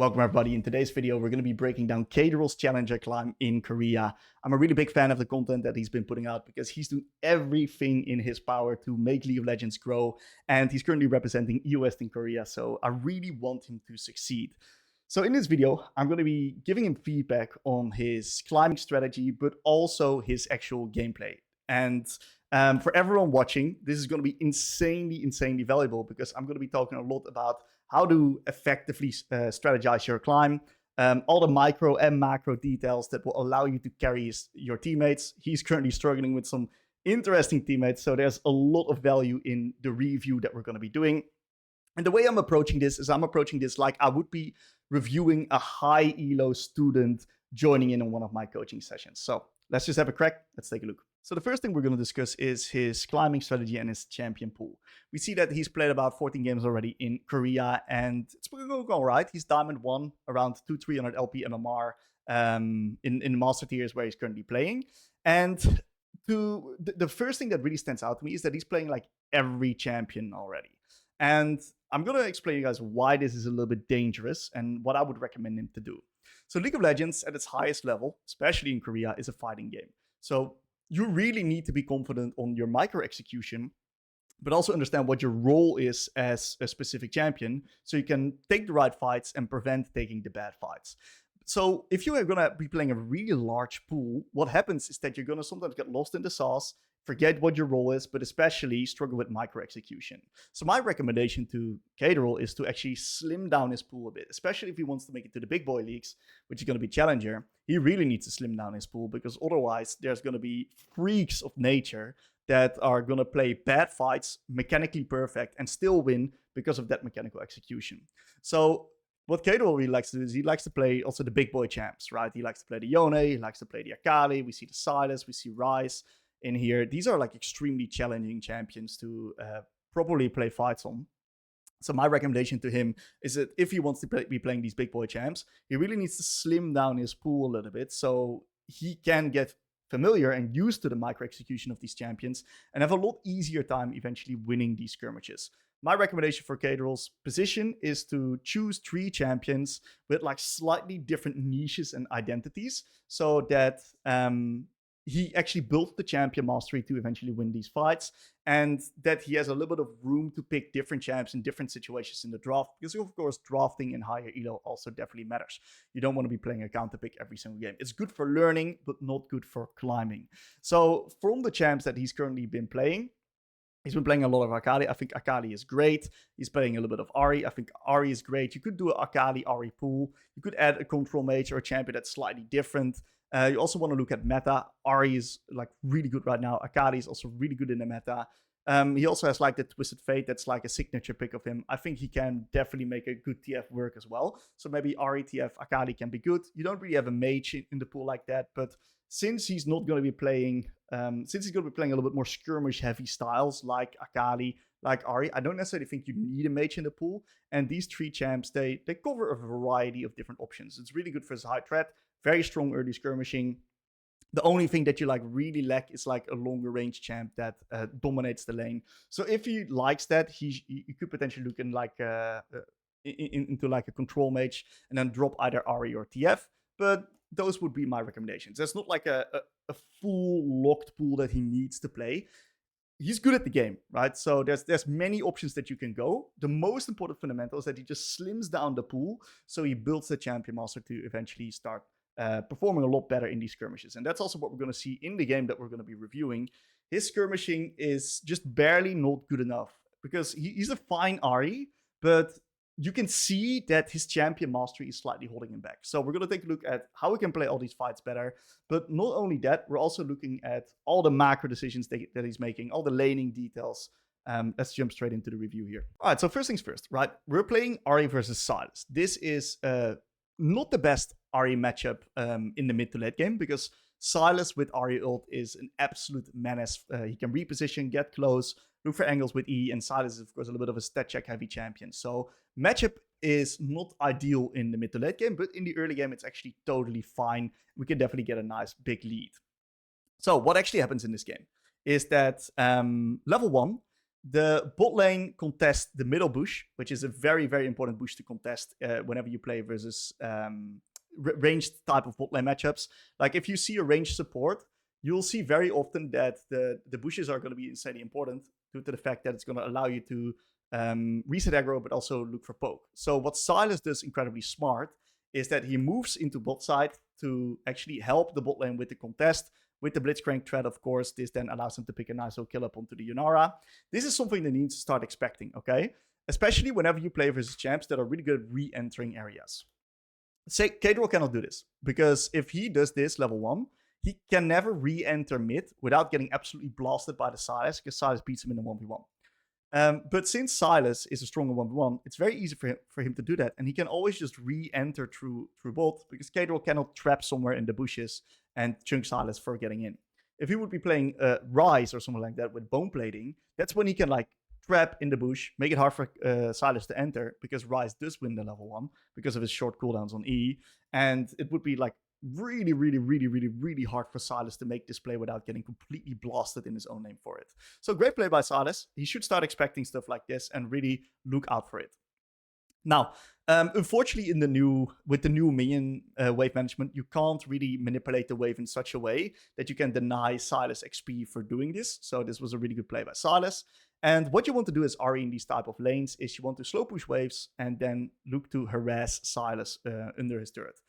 Welcome everybody. In today's video, we're going to be breaking down Caedrel's Challenger climb in Korea. I'm a really big fan of the content that he's been putting out because he's doing everything in his power to make League of Legends grow. And he's currently representing EOS in Korea, so I really want him to succeed. So in this video, I'm going to be giving him feedback on his climbing strategy, but also his actual gameplay. And for everyone watching, this is going to be insanely valuable because I'm going to be talking a lot about how to effectively strategize your climb, all the micro and macro details that will allow you to carry your teammates. He's currently struggling with some interesting teammates, so there's a lot of value in the review that we're going to be doing. And the way I'm approaching this is I'm approaching this like I would be reviewing a high elo student joining in on one of my coaching sessions. So let's just have a crack. Let's take a look. So the first thing we're going to discuss is his climbing strategy and his champion pool. We see that he's played about 14 games already in Korea, and it's going all right. He's Diamond 1, around 200-300 LP MMR in Master tiers where he's currently playing. And the first thing that really stands out to me is that he's playing like every champion already. And I'm going to explain to you guys why this is a little bit dangerous and what I would recommend him to do. So League of Legends at its highest level, especially in Korea, is a fighting game. So you really need to be confident on your micro execution, but also understand what your role is as a specific champion so you can take the right fights and prevent taking the bad fights. So if you are going to be playing a really large pool, what happens is that you're going to sometimes get lost in the sauce, forget what your role is, but especially struggle with micro execution. So my recommendation to Caedrel is to actually slim down his pool a bit, especially if he wants to make it to the big boy leagues, which is going to be Challenger. He really needs to slim down his pool because otherwise there's going to be freaks of nature that are going to play bad fights, mechanically perfect, and still win because of that mechanical execution. So what Caedrel really likes to do is he likes to play also the big boy champs, right? He likes to play the Yone, he likes to play the Akali, we see the Silas, we see Ryze in here. These are like extremely challenging champions to properly play fights on. So my recommendation to him is that if he wants to be playing these big boy champs, he really needs to slim down his pool a little bit so he can get familiar and used to the micro execution of these champions and have a lot easier time eventually winning these skirmishes. My recommendation for Caedrel's position is to choose 3 champions with like slightly different niches and identities so that he actually built the champion mastery to eventually win these fights, and that he has a little bit of room to pick different champs in different situations in the draft, because of course drafting in higher elo also definitely matters. You don't want to be playing a counter pick every single game. It's good for learning, but not good for climbing. So from the champs that he's currently been playing, he's been playing a lot of Akali. I think Akali is great. He's playing a little bit of Ahri. I think Ahri is great. You could do an Akali-Ahri pool. You could add a control mage or a champion that's slightly different. You also want to look at meta. Ahri is like really good right now. Akali is also really good in the meta. He also has like the Twisted Fate that's like a signature pick of him. I think he can definitely make a good TF work as well. So maybe Ahri, TF, Akali can be good. You don't really have a mage in the pool like that, but since he's not going to be playing, a little bit more skirmish heavy styles like Akali, like Ahri, I don't necessarily think you need a mage in the pool. And these 3 champs, they cover a variety of different options. It's really good for his high threat, very strong early skirmishing. The only thing that you like really lack is like a longer range champ that dominates the lane. So if he likes that, you could potentially look in like into like a control mage and then drop either Ahri or TF. But those would be my recommendations. There's not like a full locked pool that he needs to play. He's good at the game, right? So there's many options that you can go. The most important fundamental is that he just slims down the pool so he builds the champion master to eventually start performing a lot better in these skirmishes. And that's also what we're going to see in the game that we're going to be reviewing. His skirmishing is just barely not good enough because he's a fine Ahri, but you can see that his champion mastery is slightly holding him back. So we're going to take a look at how we can play all these fights better. But not only that, we're also looking at all the macro decisions that he's making, all the laning details. Let's jump straight into the review here. All right, so first things first, right? We're playing Ahri versus Silas. This is not the best Ahri matchup in the mid to late game because Silas with Ahri ult is an absolute menace. He can reposition, get close, look for angles with E, and Silas is of course a little bit of a stat check heavy champion. So matchup is not ideal in the mid to late game, but in the early game it's actually totally fine. We can definitely get a nice big lead. So what actually happens in this game is that level 1, The bot lane contests the middle bush, which is a very, very important bush to contest whenever you play versus ranged type of bot lane matchups. Like if you see a ranged support, you'll see very often that the bushes are going to be insanely important due to the fact that it's going to allow you to reset aggro, but also look for poke. So what Sylas does incredibly smart is that he moves into bot side to actually help the bot lane with the contest. With the Blitzcrank threat, of course, this then allows him to pick a nice little kill up onto the Yunara. This is something that needs to start expecting, okay? Especially whenever you play versus champs that are really good at re-entering areas. Say Caedrel cannot do this, because if he does this level 1, he can never re-enter mid without getting absolutely blasted by the Sylas, because Sylas beats him in a 1v1. But since Sylas is a stronger 1v1, it's very easy for him to do that. And he can always just re-enter through bot, because Caedrel cannot trap somewhere in the bushes and chunk Sylas for getting in. If he would be playing Rise or something like that with bone plating, that's when he can like trap in the bush, make it hard for Sylas to enter, because Rise does win the level 1 because of his short cooldowns on E. And it would be like really, really, really, really, really hard for Sylas to make this play without getting completely blasted in his own name for it. So great play by Sylas. He should start expecting stuff like this and really look out for it. Now, unfortunately, with the new minion wave management, you can't really manipulate the wave in such a way that you can deny Sylas XP for doing this. So this was a really good play by Sylas. And what you want to do as RE in these type of lanes is you want to slow push waves and then look to harass Sylas under his turret.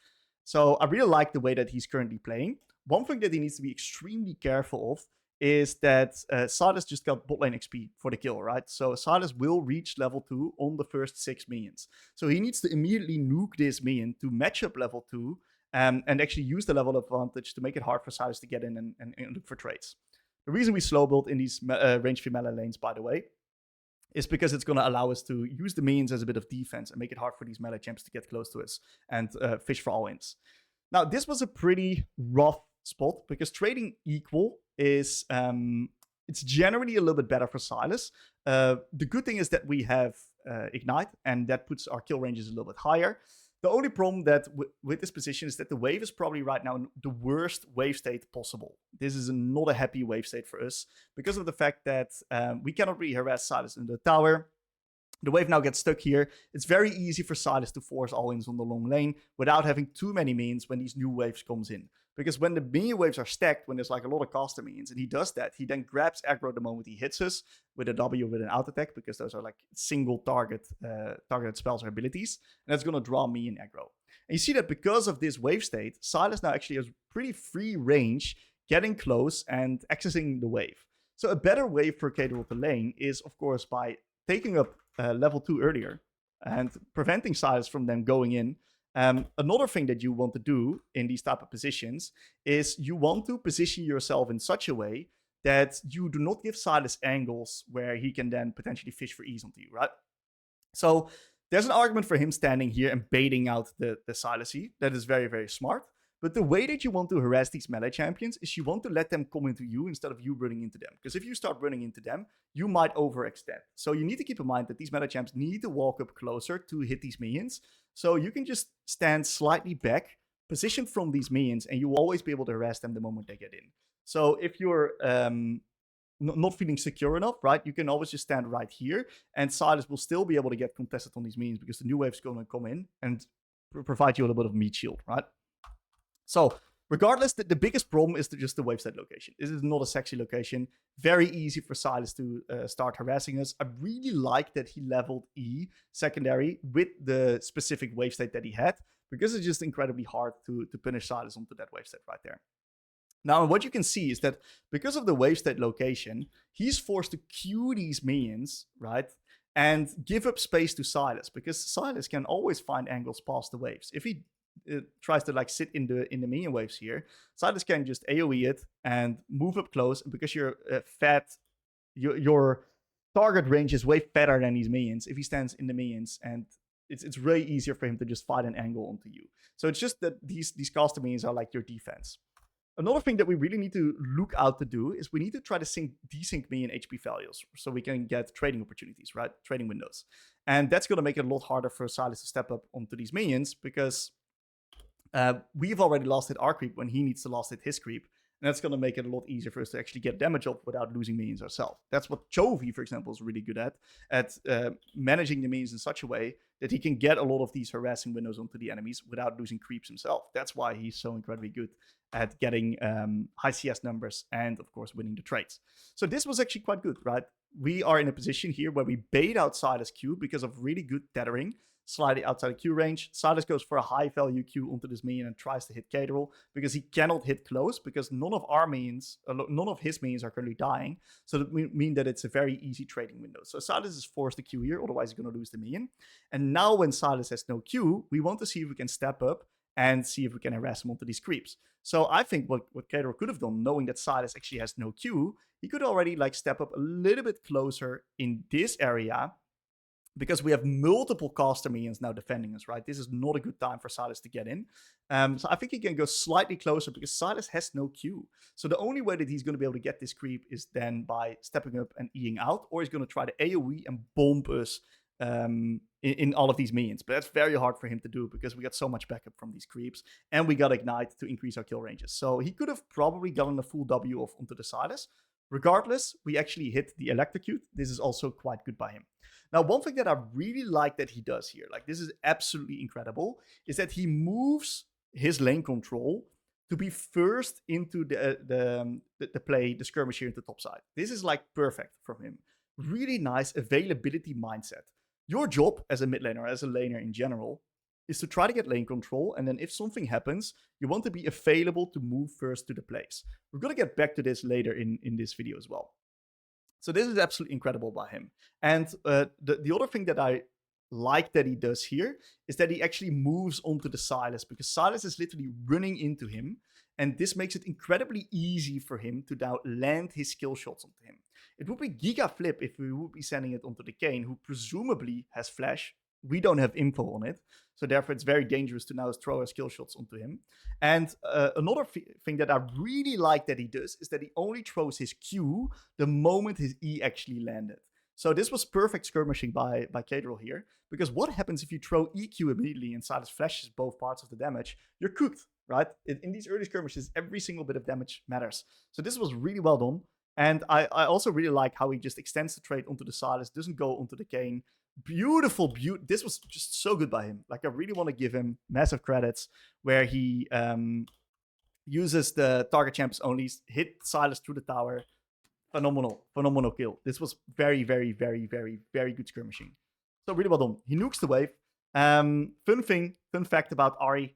So I really like the way that he's currently playing. One thing that he needs to be extremely careful of is that Sylas just got bot lane XP for the kill, right? So Sylas will reach level 2 on the first 6 minions. So he needs to immediately nuke this minion to match up level 2 and actually use the level advantage to make it hard for Sylas to get in and look for trades. The reason we slow build in these range melee lanes, by the way, is because it's going to allow us to use the minions as a bit of defense and make it hard for these melee champs to get close to us and fish for all ins. Now, this was a pretty rough spot because trading equal is it's generally a little bit better for Sylas. The good thing is that we have Ignite, and that puts our kill ranges a little bit higher. The only problem that with this position is that the wave is probably right now the worst wave state possible. This is not a happy wave state for us because of the fact that we cannot really harass Sylas in the tower. The wave now gets stuck here. It's very easy for Sylas to force all-ins on the long lane without having too many minions when these new waves comes in. Because when the minion waves are stacked, when there's like a lot of caster minions, and he does that, he then grabs aggro the moment he hits us with a W with an out attack, because those are like single targeted spells or abilities, and that's going to draw minion aggro. And you see that because of this wave state, Sylas now actually has pretty free range, getting close and accessing the wave. So a better way for Caedrel to lane is, of course, by taking up level 2 earlier and preventing Sylas from them going in. Another thing that you want to do in these type of positions is you want to position yourself in such a way that you do not give Sylas angles where he can then potentially fish for ease onto you, right? So there's an argument for him standing here and baiting out the Sylas. That is very, very smart. But the way that you want to harass these melee champions is you want to let them come into you instead of you running into them. Because if you start running into them, you might overextend. So you need to keep in mind that these melee champs need to walk up closer to hit these minions. So you can just stand slightly back, positioned from these minions, and you will always be able to harass them the moment they get in. So if you're not feeling secure enough, right, you can always just stand right here, and Sylas will still be able to get contested on these minions because the new wave's going to come in and provide you a little bit of meat shield, right? So regardless, the biggest problem is just the wave state location. This is not a sexy location. Very easy for Sylas to start harassing us. I really like that he leveled E secondary with the specific wave state that he had, because it's just incredibly hard to punish Sylas onto that wave state right there. Now, what you can see is that because of the wave state location, he's forced to queue these minions, right? And give up space to Sylas, because Sylas can always find angles past the waves. If he tries to like sit in the minion waves here, Sylas can just AoE it and move up close, and because you're fat, your target range is way fatter than these minions if he stands in the minions, and it's really easier for him to just find an angle onto you. So it's just that these caster minions are like your defense. Another thing that we really need to look out to do is we need to try to desync minion HP values so we can get trading opportunities, right? Trading windows. And that's going to make it a lot harder for Sylas to step up onto these minions, because we've already last hit our creep when he needs to last hit his creep. And that's going to make it a lot easier for us to actually get damage off without losing minions ourselves. That's what Chovy, for example, is really good at managing the minions in such a way that he can get a lot of these harassing windows onto the enemies without losing creeps himself. That's why he's so incredibly good at getting high CS numbers and, of course, winning the trades. So this was actually quite good, right? We are in a position here where we bait out Sylas Q because of really good tethering, slightly outside of Q range. Sylas goes for a high value Q onto this minion and tries to hit Caedrel because he cannot hit close because none of his minions are currently dying. So that means that it's a very easy trading window. So Sylas is forced to Q here, otherwise he's going to lose the minion. And now when Sylas has no Q, we want to see if we can step up and see if we can harass him onto these creeps. So I think what Caedrel could have done, knowing that Sylas actually has no Q, he could already like step up a little bit closer in this area because we have multiple caster minions now defending us, right? This is not a good time for Sylas to get in. So I think he can go slightly closer because Sylas has no Q. So the only way that he's going to be able to get this creep is then by stepping up and Eing out, or he's going to try to AoE and bomb us in all of these minions. But that's very hard for him to do because we got so much backup from these creeps and we got Ignite to increase our kill ranges. So he could have probably gotten a full W off onto the Sylas. Regardless, we actually hit the Electrocute. This is also quite good by him. Now, one thing that I really like that he does here, like this is absolutely incredible, is that he moves his lane control to be first into the play, the skirmish here at the top side. This is like perfect from him. Really nice availability mindset. Your job as a mid laner, as a laner in general, is to try to get lane control, and then if something happens, you want to be available to move first to the place. We're going to get back to this later in this video as well. So this is absolutely incredible by him. And the other thing that I like that he does here is that he actually moves onto the Sylas because Sylas is literally running into him. And this makes it incredibly easy for him to now land his skill shots onto him. It would be giga flip if we would be sending it onto the Kayn, who presumably has flash. We don't have info on it. So therefore, it's very dangerous to now throw our skill shots onto him. And another thing that I really like that he does is that he only throws his Q the moment his E actually landed. So this was perfect skirmishing by Caedrel here. Because what happens if you throw EQ immediately and Sylas flashes both parts of the damage? You're cooked, right? In these early skirmishes, every single bit of damage matters. So this was really well done. And I also really like how he just extends the trade onto the Sylas, doesn't go onto the Kayn. Beautiful. This was just so good by him. Like, I really want to give him massive credits where he uses the target champions only, hit Sylas through the tower. Phenomenal kill. This was very, very, very, very, very good skirmishing. So really well done. He nukes the wave. Fun fact about Ahri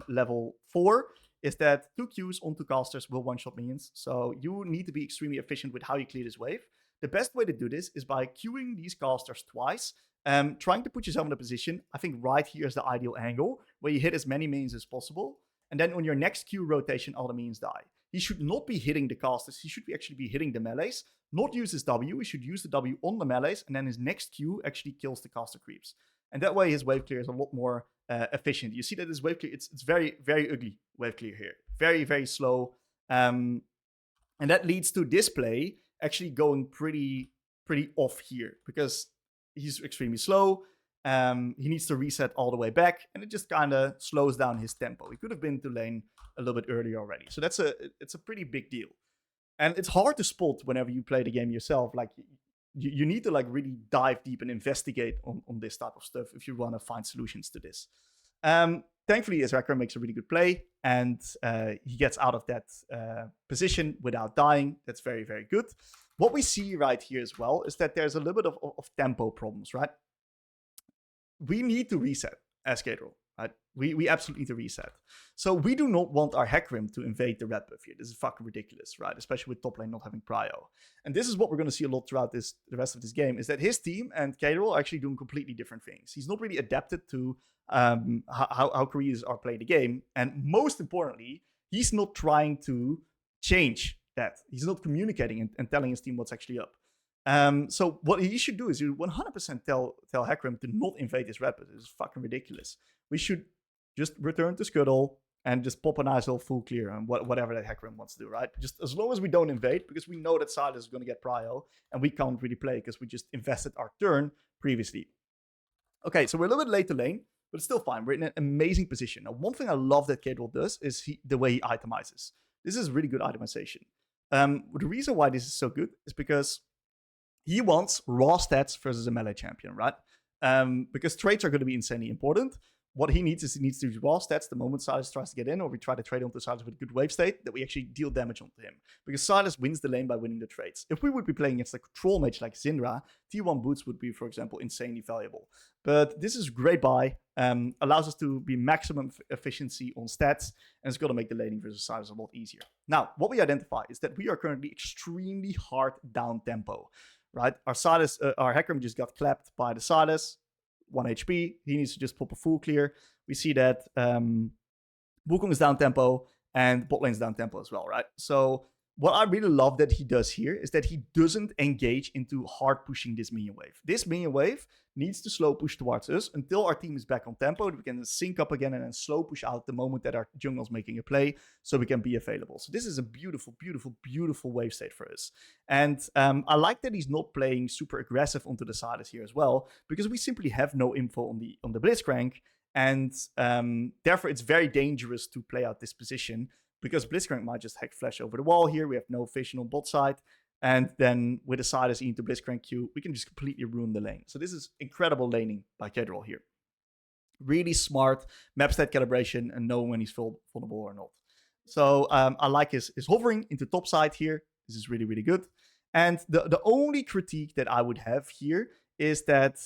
level 4 is that 2 Qs onto casters will one-shot minions. So you need to be extremely efficient with how you clear this wave. The best way to do this is by queuing these casters twice, trying to put yourself in a position. I think right here is the ideal angle, where you hit as many minions as possible. And then on your next Q rotation, all the minions die. He should not be hitting the casters. He should actually be hitting the melees. Not use his W. He should use the W on the melees. And then his next Q actually kills the caster creeps. And that way his wave clear is a lot more efficient. You see that his wave clear, it's very, very ugly wave clear here. Very, very slow. And that leads to this play actually going pretty off here because he's extremely slow. He needs to reset all the way back, and it just kind of slows down his tempo. He could have been to lane a little bit earlier already. So it's a pretty big deal. And it's hard to spot whenever you play the game yourself. Like, you need to like really dive deep and investigate on this type of stuff if you want to find solutions to this. Thankfully, Azrakar makes a really good play, and he gets out of that position without dying. That's very, very good. What we see right here as well is that there's a little bit of tempo problems, right? We need to reset as Caedrel, right? We absolutely need to reset. So we do not want our Hecarim to invade the red buff here. This is fucking ridiculous, right? Especially with top lane not having prio. And this is what we're going to see a lot throughout the rest of this game, is that his team and Caedrel are actually doing completely different things. He's not really adapted to how Koreans are playing the game. And most importantly, he's not trying to change that. He's not communicating and telling his team what's actually up. So what he should do is you 100% tell Hecarim to not invade his red buff. This is fucking ridiculous. We should just return to Scuttle and just pop a nice little full clear on whatever that Hecarim wants to do, right? Just as long as we don't invade, because we know that Sylas is going to get prio, and we can't really play because we just invested our turn previously. Okay, so we're a little bit late to lane, but it's still fine. We're in an amazing position. Now, one thing I love that Caedrel does is the way he itemizes. This is really good itemization. The reason why this is so good is because he wants raw stats versus a melee champion, right? Because trades are going to be insanely important. What he needs is he needs to use raw stats the moment Silas tries to get in, or we try to trade onto Silas with good wave state, that we actually deal damage onto him. Because Silas wins the lane by winning the trades. If we would be playing against a control mage like Syndra, T1 boots would be, for example, insanely valuable. But this is great buy, allows us to be maximum efficiency on stats, and it's going to make the laning versus Silas a lot easier. Now, what we identify is that we are currently extremely hard down tempo, right? Our Silas, our Hecarim just got clapped by the Silas, 1 HP. He needs to just pop a full clear. We see that Wukong is down tempo and bot lane's down tempo as well, right? So what I really love that he does here is that he doesn't engage into hard pushing this minion wave. This minion wave needs to slow push towards us until our team is back on tempo. We can sync up again and then slow push out the moment that our jungle's making a play so we can be available. So this is a beautiful, beautiful, beautiful wave state for us. And I like that he's not playing super aggressive onto the Silas here as well, because we simply have no info on the Blitzcrank. And therefore, it's very dangerous to play out this position because Blitzcrank might just hack flash over the wall here. We have no vision on bot side. And then with a Silas into Blitzcrank Q, we can just completely ruin the lane. So this is incredible laning by Caedrel here. Really smart map stat calibration and knowing when he's vulnerable or not. So I like his hovering into top side here. This is really, really good. And the only critique that I would have here is that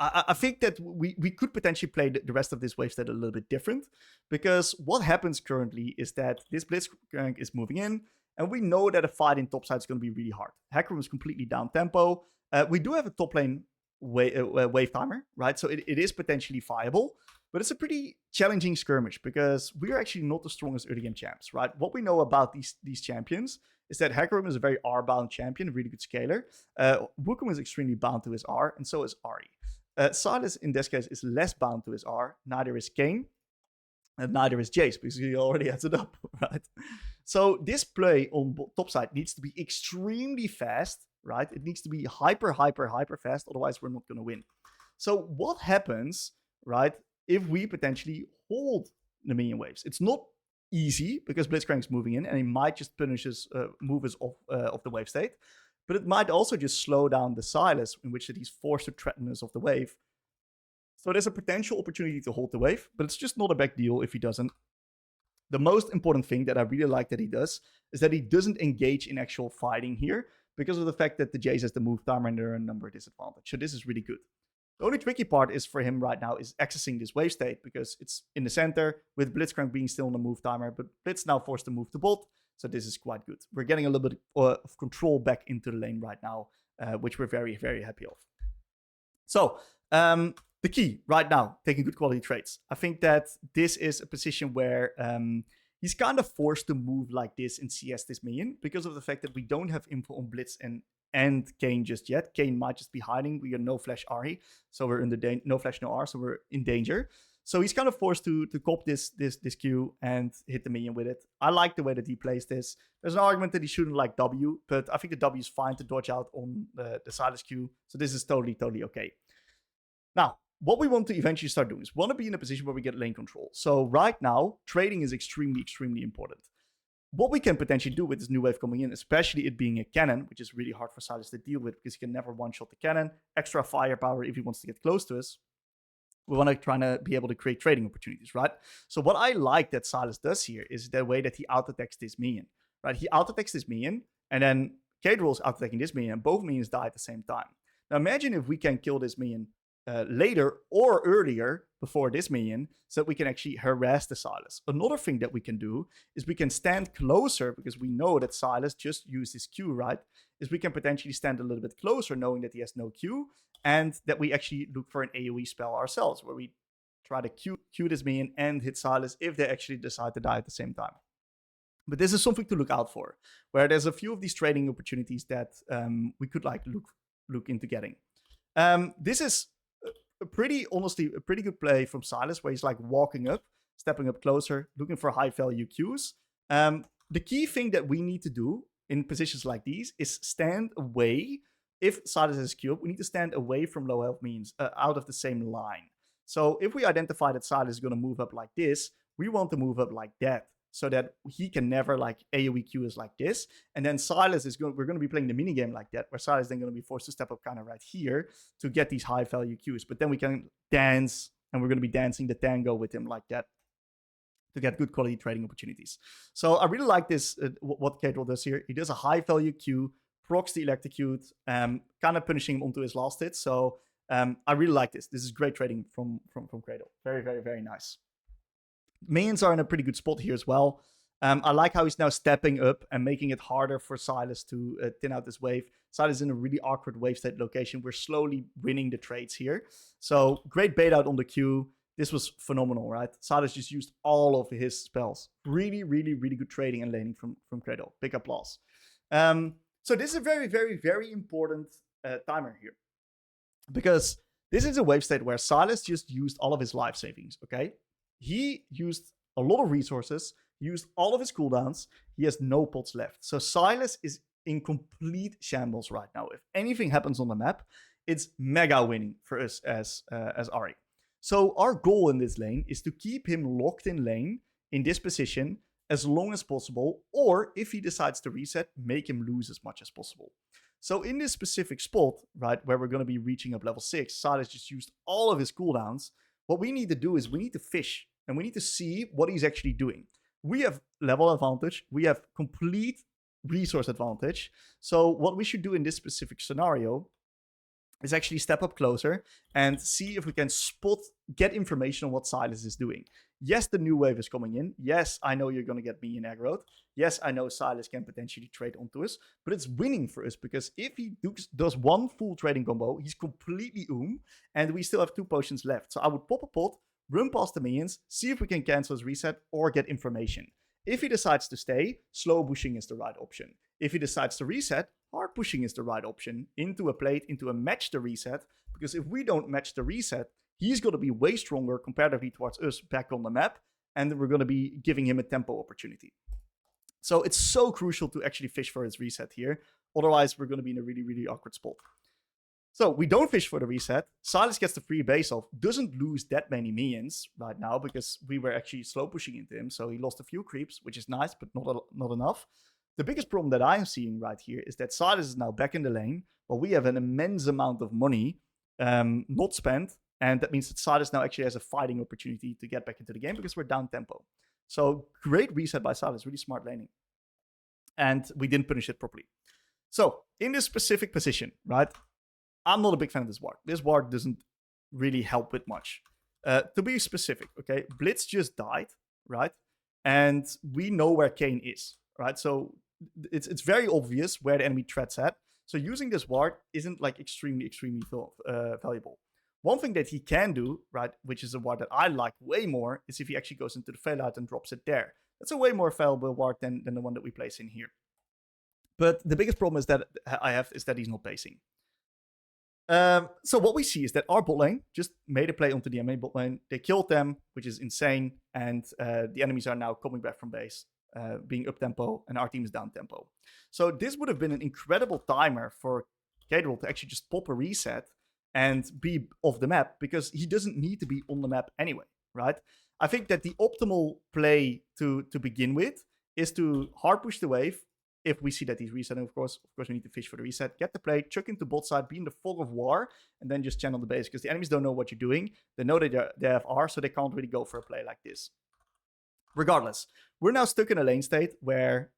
I think that we could potentially play the rest of this wave state a little bit different, because what happens currently is that this Blitzcrank is moving in, and we know that a fight in top side is going to be really hard. Hecarim is completely down tempo. We do have a top lane wave timer, right? So it is potentially viable, but it's a pretty challenging skirmish because we are actually not the strongest early game champs, right? What we know about these champions is that Hecarim is a very R-bound champion, a really good scaler. Wukong is extremely bound to his R, and so is Ahri. Silas, in this case, is less bound to his R. Neither is Kayn, and neither is Jace, because he already has it up, right? So this play on top side needs to be extremely fast, right? It needs to be hyper fast, otherwise we're not going to win. So what happens, right, if we potentially hold the minion waves? It's not easy, because Blitzcrank's moving in, and he might just punish us, move us off the wave state. But it might also just slow down the Silas, in which he's forced to threaten us off the wave. So there's a potential opportunity to hold the wave, but it's just not a big deal if he doesn't. The most important thing that I really like that he does is that he doesn't engage in actual fighting here, because of the fact that the Jace has the move timer and there are a number disadvantage. So this is really good. The only tricky part is for him right now is accessing this wave state, because it's in the center with Blitzcrank being still on the move timer, but Blitz now forced to move to bot. So this is quite good. We're getting a little bit of control back into the lane right now, which we're very, very happy of. So the key right now, taking good quality trades. I think that this is a position where he's kind of forced to move like this in CS this minion, because of the fact that we don't have info on Blitz and Kayn just yet. Kayn might just be hiding. We are no flash Ahri, so we're in the no flash no R, so we're in danger. So he's kind of forced to cop this Q and hit the minion with it. I like the way that he plays this. There's an argument that he shouldn't like W, but I think the W is fine to dodge out on the Silas Q. So this is totally okay. Now, what we want to eventually start doing is we want to be in a position where we get lane control. So right now, trading is extremely important. What we can potentially do with this new wave coming in, especially it being a cannon, which is really hard for Silas to deal with because he can never one-shot the cannon, extra firepower if he wants to get close to us. We want to try to be able to create trading opportunities, right? So what I like that Silas does here is the way that he auto-attacks this minion, right? He auto-attacks this minion, and then Caedrel is auto-attacking this minion, and both minions die at the same time. Now imagine if we can kill this minion later or earlier before this minion, so that we can actually harass the Silas. Another thing that we can do is we can stand closer, because we know that Silas just used his Q, right? Is we can potentially stand a little bit closer, knowing that he has no Q, and that we actually look for an AoE spell ourselves, where we try to Q this minion and hit Silas if they actually decide to die at the same time. But this is something to look out for, where there's a few of these trading opportunities that we could like look into getting. This is honestly a pretty good play from Silas, where he's like walking up, stepping up closer, looking for high value Qs. The key thing that we need to do in positions like these is stand away. If Silas has Q, we need to stand away from low health minions, out of the same line. So if we identify that Silas is going to move up like this, we want to move up like that so that he can never like AoE Q us like this. And then Silas we're going to be playing the mini game like that, where Silas is then going to be forced to step up kind of right here to get these high value Qs. But then we can dance, and we're going to be dancing the tango with him like that to get good quality trading opportunities. So I really like this, what Caedrel does here. He does a high value Q, procs the electrocute, kind of punishing him onto his last hit. So I really like this. This is great trading from Caedrel. Very, very, very nice. Minions are in a pretty good spot here as well. I like how he's now stepping up and making it harder for Silas to thin out this wave. Silas is in a really awkward wave state location. We're slowly winning the trades here. So great bait out on the Q. This was phenomenal, right? Silas just used all of his spells. Really, really, really good trading and laning from Caedrel. Big applause. So this is a very, very, very important timer here. Because this is a wave state where Silas just used all of his life savings, okay? He used a lot of resources, used all of his cooldowns. He has no pots left. So Silas is in complete shambles right now. If anything happens on the map, it's mega winning for us as Ari. So our goal in this lane is to keep him locked in lane in this position as long as possible, or if he decides to reset, make him lose as much as possible. So in this specific spot, right, where we're going to be reaching up level 6, Silas just used all of his cooldowns. What we need to do is we need to fish, and we need to see what he's actually doing. We have level advantage. We have complete resource advantage. So what we should do in this specific scenario is actually step up closer and see if we can get information on what Silas is doing. Yes, the new wave is coming in. Yes, I know you're going to get me in aggro. Yes, I know Silas can potentially trade onto us, but it's winning for us because if he does one full trading combo, he's completely and we still have 2 potions left. So I would pop a pot, run past the minions, see if we can cancel his reset or get information. If he decides to stay, slow pushing is the right option. If he decides to reset, hard pushing is the right option into a plate, into a match the reset, because if we don't match the reset, he's going to be way stronger comparatively towards us back on the map, and we're going to be giving him a tempo opportunity. So it's so crucial to actually fish for his reset here. Otherwise, we're going to be in a really, really awkward spot. So we don't fish for the reset. Silas gets the free base off, doesn't lose that many minions right now because we were actually slow pushing into him. So he lost a few creeps, which is nice, but not enough. The biggest problem that I am seeing right here is that Silas is now back in the lane, but we have an immense amount of money not spent. And that means that Silas now actually has a fighting opportunity to get back into the game because we're down tempo. So great reset by Silas, really smart laning. And we didn't punish it properly. So in this specific position, right, I'm not a big fan of this ward. This ward doesn't really help with much. To be specific, okay, Blitz just died, right? And we know where Kayn is, right? So it's very obvious where the enemy threat's at. So using this ward isn't like extremely valuable. One thing that he can do, right, which is a ward that I like way more, is if he actually goes into the Failout and drops it there. That's a way more valuable ward than the one that we place in here. But the biggest problem is that I have is that he's not pacing. So what we see is that our bot lane just made a play onto the enemy bot lane. They killed them, which is insane. And the enemies are now coming back from base, being up tempo, and our team is down tempo. So this would have been an incredible timer for Caedrel to actually just pop a reset and be off the map because he doesn't need to be on the map anyway, right? I think that the optimal play to begin with is to hard push the wave. If we see that he's resetting, of course, we need to fish for the reset. Get the play, chuck into bot side, be in the fog of war, and then just channel the base. Because the enemies don't know what you're doing. They know that they have R, so they can't really go for a play like this. Regardless, we're now stuck in a lane state where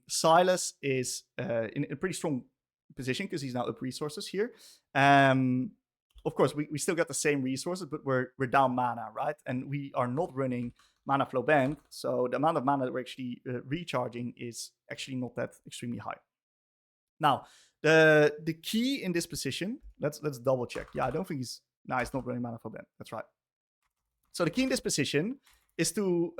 Silas is in a pretty strong position because he's now up resources here. Of course, we still got the same resources, but we're down mana, right? And we are not running mana flow band, so the amount of mana that we're actually recharging is actually not that extremely high. Now, the key in this position, let's double check. Yeah, I don't think he's not running mana flow band. That's right. So the key in this position is to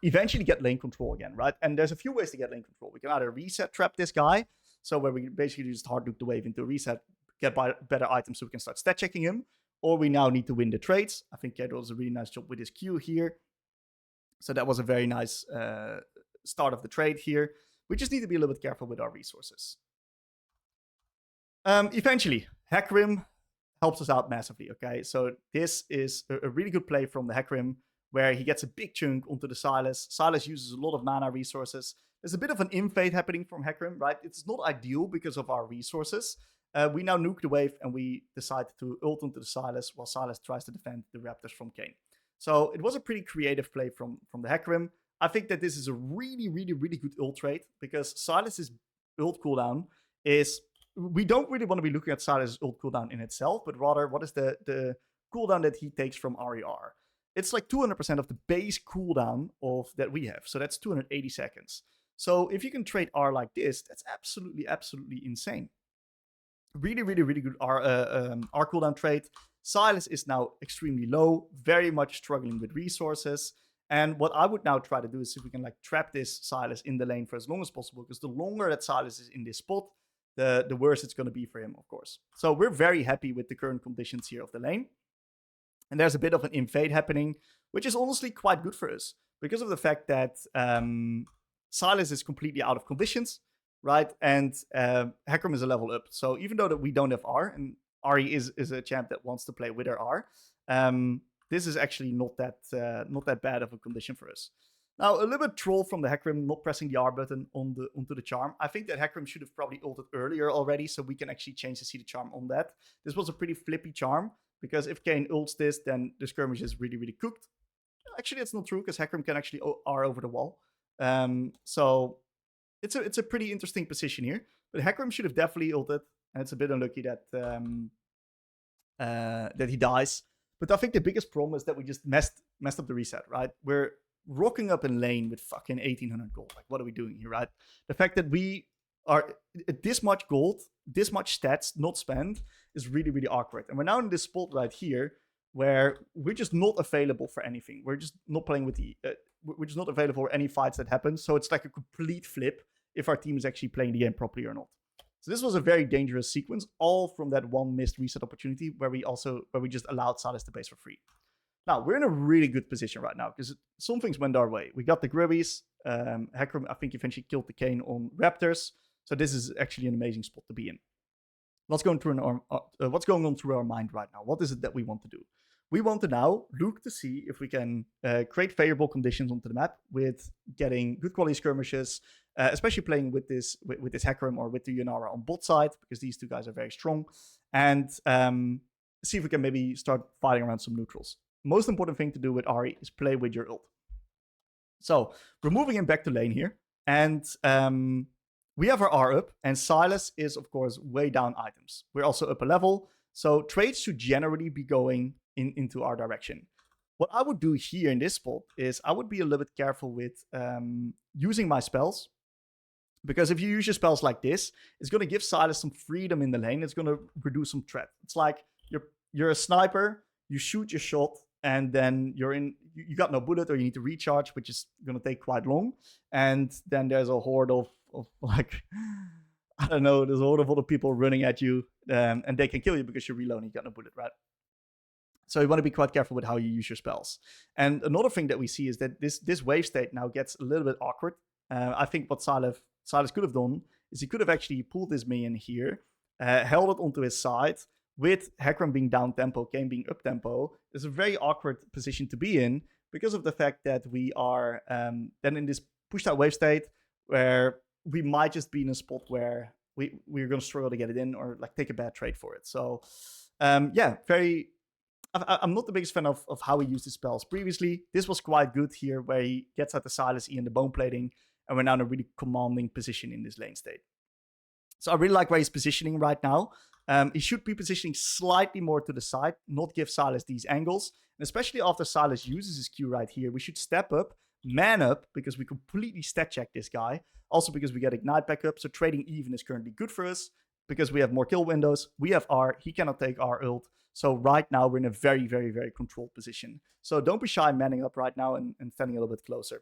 eventually get lane control again, right? And there's a few ways to get lane control. We can either reset trap this guy, so where we basically just hard nuke the wave into a reset, get better items so we can start stat checking him, or we now need to win the trades. I think Caedrel does a really nice job with his Q here. So that was a very nice start of the trade here. We just need to be a little bit careful with our resources. Eventually, Hecarim helps us out massively, okay? So this is a really good play from the Hecarim where he gets a big chunk onto the Silas. Silas uses a lot of mana resources. There's a bit of an invade happening from Hecarim, right? It's not ideal because of our resources. We now nuke the wave and we decide to ult onto the Silas while Silas tries to defend the Raptors from Kayn. So it was a pretty creative play from the Hecarim. I think that this is a really, really, really good ult trade because Silas's ult cooldown is... We don't really want to be looking at Silas's ult cooldown in itself, but rather what is the cooldown that he takes from RER. It's like 200% of the base cooldown of that we have. So that's 280 seconds. So if you can trade R like this, that's absolutely, absolutely insane. Really, really, really good R cooldown trade. Silas is now extremely low, very much struggling with resources. And what I would now try to do is see if we can like trap this Silas in the lane for as long as possible, because the longer that Silas is in this spot, the worse it's going to be for him, of course. So we're very happy with the current conditions here of the lane. And there's a bit of an invade happening, which is honestly quite good for us because of the fact that Silas is completely out of conditions, right? And Hecarim is a level up. So even though that we don't have R, and Ari is a champ that wants to play with her R, this is actually not that bad of a condition for us. Now, a little bit troll from the Hecarim not pressing the R button onto the charm. I think that Hecarim should have probably ulted earlier already, so we can actually change to see the charm on that. This was a pretty flippy charm, because if Kayn ults this, then the skirmish is really, really cooked. Actually, that's not true, because Hecarim can actually R over the wall. So it's a pretty interesting position here. But Hecarim should have definitely ulted, and it's a bit unlucky that that he dies. But I think the biggest problem is that we just messed up the reset, right? We're rocking up in lane with fucking 1800 gold. Like, what are we doing here, right? The fact that we are this much gold, this much stats not spent is really, really awkward. And we're now in this spot right here where we're just not available for anything. We're just not playing with the... we're just not available for any fights that happen. So it's like a complete flip if our team is actually playing the game properly or not. So this was a very dangerous sequence, all from that one missed reset opportunity where we just allowed Silas to base for free. Now, we're in a really good position right now because some things went our way. We got the Grubbies. Hecarim, I think, eventually killed the Kayn on Raptors. So this is actually an amazing spot to be in. What's going on through our mind right now? What is it that we want to do? We want to now look to see if we can create favorable conditions onto the map with getting good quality skirmishes, especially playing with this Hecarim or with the Yunara on bot side, because these two guys are very strong, and see if we can maybe start fighting around some neutrals. Most important thing to do with Ahri is play with your ult. So we're moving him back to lane here, and we have our R up, and Silas is, of course, way down items. We're also up a level, so trades should generally be going into our direction. What I would do here in this spot is I would be a little bit careful with using my spells, because if you use your spells like this, it's going to give Silas some freedom in the lane. It's going to reduce some threat. It's like you're a sniper, you shoot your shot, and then you got no bullet, or you need to recharge, which is going to take quite long. And then there's a horde of like, I don't know, there's a horde of other people running at you, and they can kill you because you're reloading, you got no bullet, right? So you want to be quite careful with how you use your spells. And another thing that we see is that this wave state now gets a little bit awkward. I think what Silas could have done is he could have actually pulled this minion here, held it onto his side. With Hecarim being down tempo, Kayn being up tempo, it's a very awkward position to be in because of the fact that we are then in this pushed out wave state where we might just be in a spot where we're going to struggle to get it in or like take a bad trade for it. So yeah, I'm not the biggest fan of how he used his spells previously. This was quite good here where he gets out the Silas E and the bone plating, and we're now in a really commanding position in this lane state. So I really like where he's positioning right now. He should be positioning slightly more to the side, not give Silas these angles. And especially after Silas uses his Q right here, we should step up, man up, because we completely stat check this guy. Also because we get Ignite back up, so trading even is currently good for us because we have more kill windows. We have R, he cannot take our ult. So right now we're in a very, very, very controlled position. So don't be shy manning up right now and standing a little bit closer.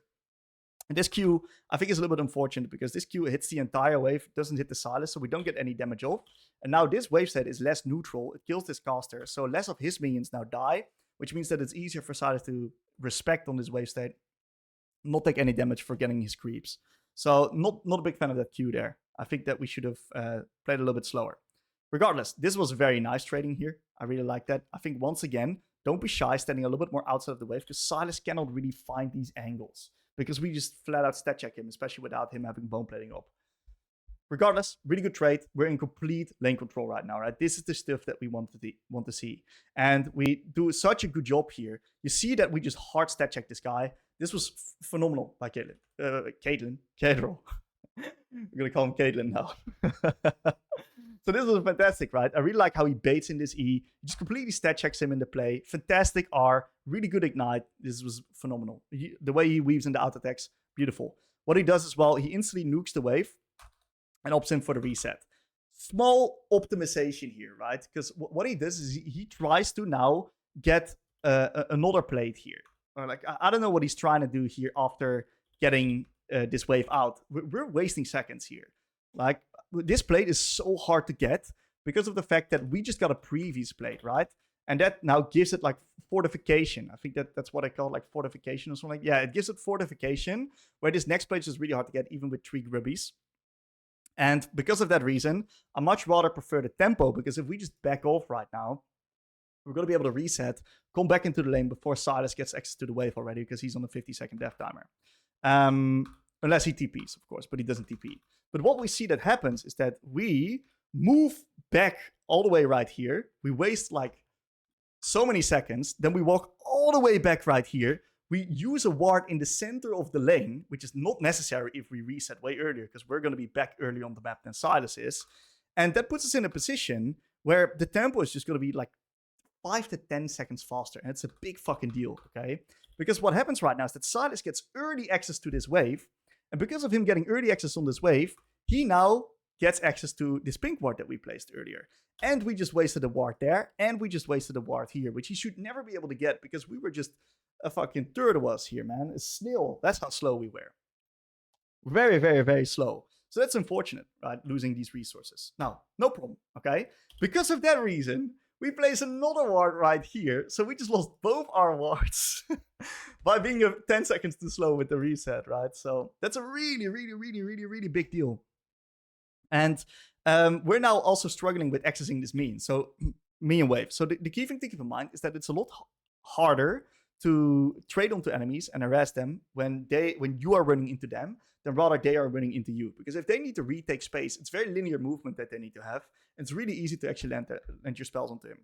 And this Q, I think, is a little bit unfortunate because this Q hits the entire wave, doesn't hit the Silas, so we don't get any damage off. And now this wave set is less neutral. It kills this caster, so less of his minions now die, which means that it's easier for Silas to respect on this wave state, not take any damage for getting his creeps. So not a big fan of that Q there. I think that we should have played a little bit slower. Regardless, this was very nice trading here. I really like that. I think once again, don't be shy standing a little bit more outside of the wave, because Sylas cannot really find these angles, because we just flat out stat check him, especially without him having bone plating up. Regardless, really good trade. We're in complete lane control right now, right? This is the stuff that we want to see. And we do such a good job here. You see that we just hard stat check this guy. This was phenomenal by Caedrel. We're going to call him Caitlyn now. So this was fantastic, right? I really like how he baits in this E. He just completely stat checks him in the play. Fantastic R. Really good ignite. This was phenomenal. The way he weaves in the auto attacks, beautiful. What he does as well, he instantly nukes the wave and opts in for the reset. Small optimization here, right? Because what he does is he tries to now get another plate here. Or like, I don't know what he's trying to do here after getting this wave out. We're wasting seconds here. Like, this plate is so hard to get because of the fact that we just got a previous plate, right? And that now gives it like fortification. I think that's what I call like fortification or something. Yeah, it gives it fortification, where this next plate is really hard to get, even with 3 grubbies. And because of that reason, I much rather prefer the tempo, because if we just back off right now, we're going to be able to reset, come back into the lane before Sylas gets access to the wave already, because he's on a 50-second death timer. Unless he TPs, of course, but he doesn't TP. But what we see that happens is that we move back all the way right here. We waste like so many seconds. Then we walk all the way back right here. We use a ward in the center of the lane, which is not necessary if we reset way earlier, because we're going to be back early on the map than Sylas is. And that puts us in a position where the tempo is just going to be like 5 to 10 seconds faster. And it's a big fucking deal, okay? Because what happens right now is that Sylas gets early access to this wave. And because of him getting early access on this wave, he now gets access to this pink ward that we placed earlier. And we just wasted a ward there, and we just wasted a ward here, which he should never be able to get, because we were just a fucking third of us here, man. A snail. That's how slow we were. Very, very, very slow. So that's unfortunate, right? Losing these resources. Now, no problem, okay? Because of that reason, we place another ward right here. So we just lost both our wards by being 10 seconds too slow with the reset, right? So that's a really, really, really, really, really big deal. And we're now also struggling with accessing this mean. So minion wave. So the key thing to keep in mind is that it's a lot harder to trade onto enemies and harass them when you are running into them, than rather they are running into you. Because if they need to retake space, it's very linear movement that they need to have. And it's really easy to actually land your spells onto him.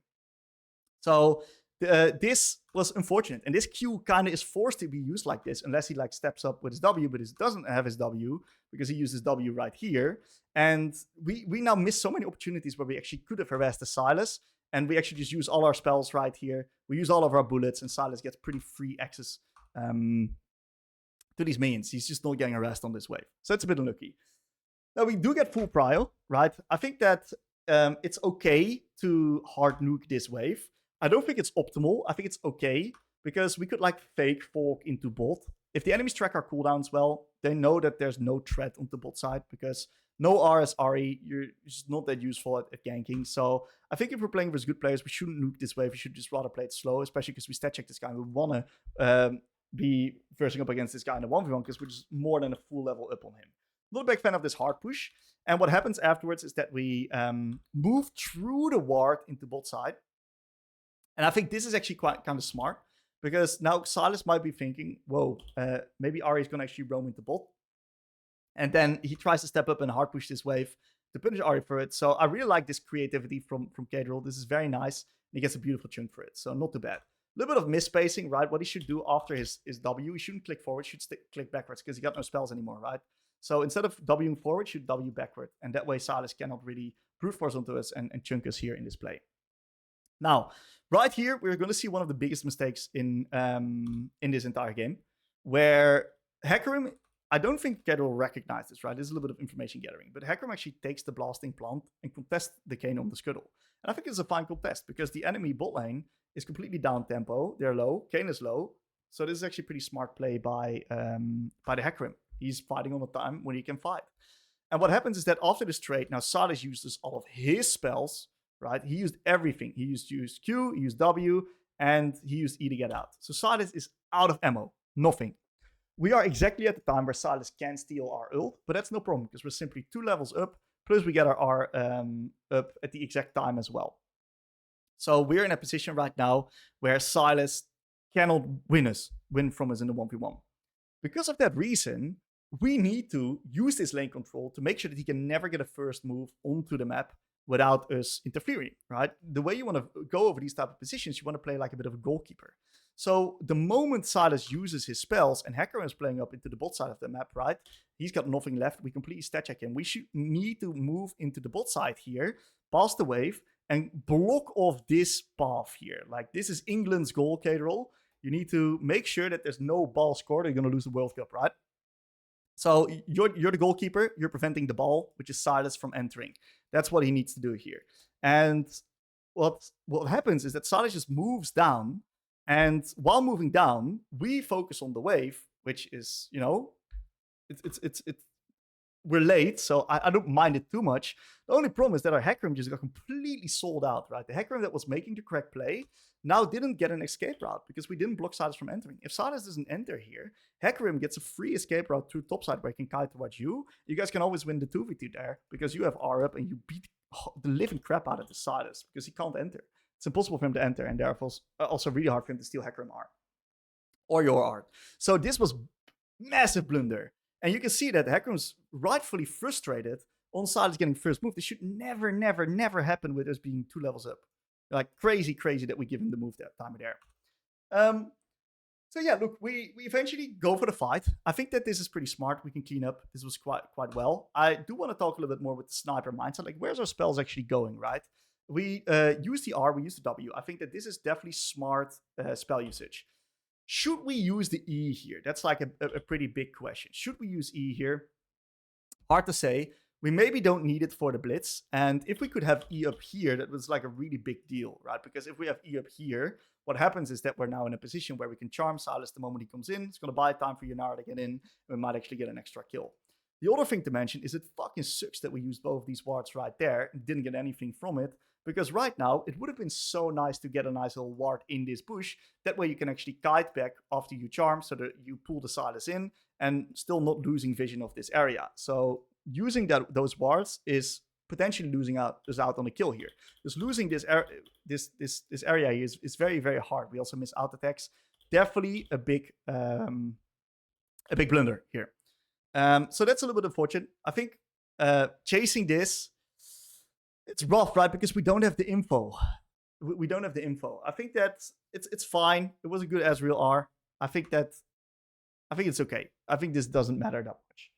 So this was unfortunate. And this Q kind of is forced to be used like this, unless he like steps up with his W, but he doesn't have his W, because he uses W right here. And we now miss so many opportunities where we actually could have harassed the Sylas. And we actually just use all our spells right here. We use all of our bullets, and Sylas gets pretty free access to these minions. He's just not getting harassed on this wave. So it's a bit unlucky. Now, we do get full prio, right? I think that it's okay to hard nuke this wave. I don't think it's optimal. I think it's okay, because we could like fake fork into bot. If the enemies track our cooldowns well, they know that there's no threat on the bot side, because no R as RE, you're just not that useful at ganking. So I think if we're playing versus good players, we shouldn't nuke this wave. We should just rather play it slow, especially because we stat check this guy and we want to be versing up against this guy in a 1v1, because we're just more than a full level up on him. Not a big fan of this hard push. And what happens afterwards is that we move through the ward into bot side. And I think this is actually quite kind of smart, because now Sylas might be thinking, whoa, maybe Ari is going to actually roam into bot. And then he tries to step up and hard push this wave to punish Ari for it. So I really like this creativity from Caedrel. This is very nice. And he gets a beautiful chunk for it. So not too bad. A little bit of misspacing, right? What he should do after his W, he shouldn't click forward, he should click backwards, because he got no spells anymore, right? So instead of Wing forward, should W backward. And that way Sylas cannot really brute force onto us and chunk us here in this play. Now, right here, we're going to see one of the biggest mistakes in this entire game, where Hecarim, I don't think Caedrel recognized this, right? This is a little bit of information gathering. But Hecarim actually takes the blasting plant and contests the Kane on the Scuttle. And I think it's a fine contest, because the enemy bot lane is completely down tempo. They're low. Kane is low. So this is actually pretty smart play by the Hecarim. He's fighting on the time when he can fight. And what happens is that after this trade, now Sylas uses all of his spells, right? He used everything. He used Q, he used W, and he used E to get out. So Sylas is out of ammo. Nothing. We are exactly at the time where Sylas can steal our ult, but that's no problem, because we're simply 2 levels up, plus we get our R up at the exact time as well. So we're in a position right now where Silas cannot win from us in the 1v1. Because of that reason, we need to use this lane control to make sure that he can never get a first move onto the map without us interfering, right? The way you want to go over these type of positions, you want to play like a bit of a goalkeeper. So the moment Silas uses his spells and Hacker is playing up into the bot side of the map, right? He's got nothing left. We completely stat check him. We should need to move into the bot side here, pass the wave, and block off this path here. Like, this is England's goal, Caedrel. You need to make sure that there's no ball scored or you're going to lose the World Cup, right? So you're the goalkeeper. You're preventing the ball, which is Silas, from entering. That's what he needs to do here. And what happens is that Silas just moves down. And while moving down, we focus on the wave, which is, you know, we're late, so I don't mind it too much. The only problem is that our Hecarim just got completely sold out, right? The Hecarim that was making the correct play now didn't get an escape route because we didn't block Silas from entering. If Silas doesn't enter here, Hecarim gets a free escape route through topside where he can kite towards you. You guys can always win the 2v2 there because you have R up and you beat the living crap out of the Silas because he can't enter. It's impossible for him to enter, and therefore also really hard for him to steal Hecarim R. Or your art. So this was massive blunder. And you can see that Hecarim's rightfully frustrated on Silas getting first move. This should never, never, never happen with us being 2 levels up. Like, crazy that we give him the move that time of there. So yeah, look, we eventually go for the fight. I think that this is pretty smart. We can clean up. This was quite well. I do want to talk a little bit more with the sniper mindset. Like, where's our spells actually going, right? We use the R, we use the W. I think that this is definitely smart spell usage. Should we use the E here? That's like a pretty big question. Should we use E here? Hard to say. We maybe don't need it for the blitz. And if we could have E up here, that was like a really big deal, right? Because if we have E up here, what happens is that we're now in a position where we can charm Silas the moment he comes in. It's going to buy time for Yanara to get in. And we might actually get an extra kill. The other thing to mention is it fucking sucks that we used both of these wards right there and didn't get anything from it. Because right now, it would have been so nice to get a nice little ward in this bush. That way you can actually kite back after you charm so that you pull the Silas in and still not losing vision of this area. So using those wards is potentially losing us out on a kill here. Just losing this area here is very, very hard. We also miss out attacks. Definitely a big blunder here. So that's a little bit unfortunate. I think chasing this, it's rough, right? Because we don't have the info. We don't have the info. I think that it's fine. It was a good Ezreal R. I think it's okay. I think this doesn't matter that much.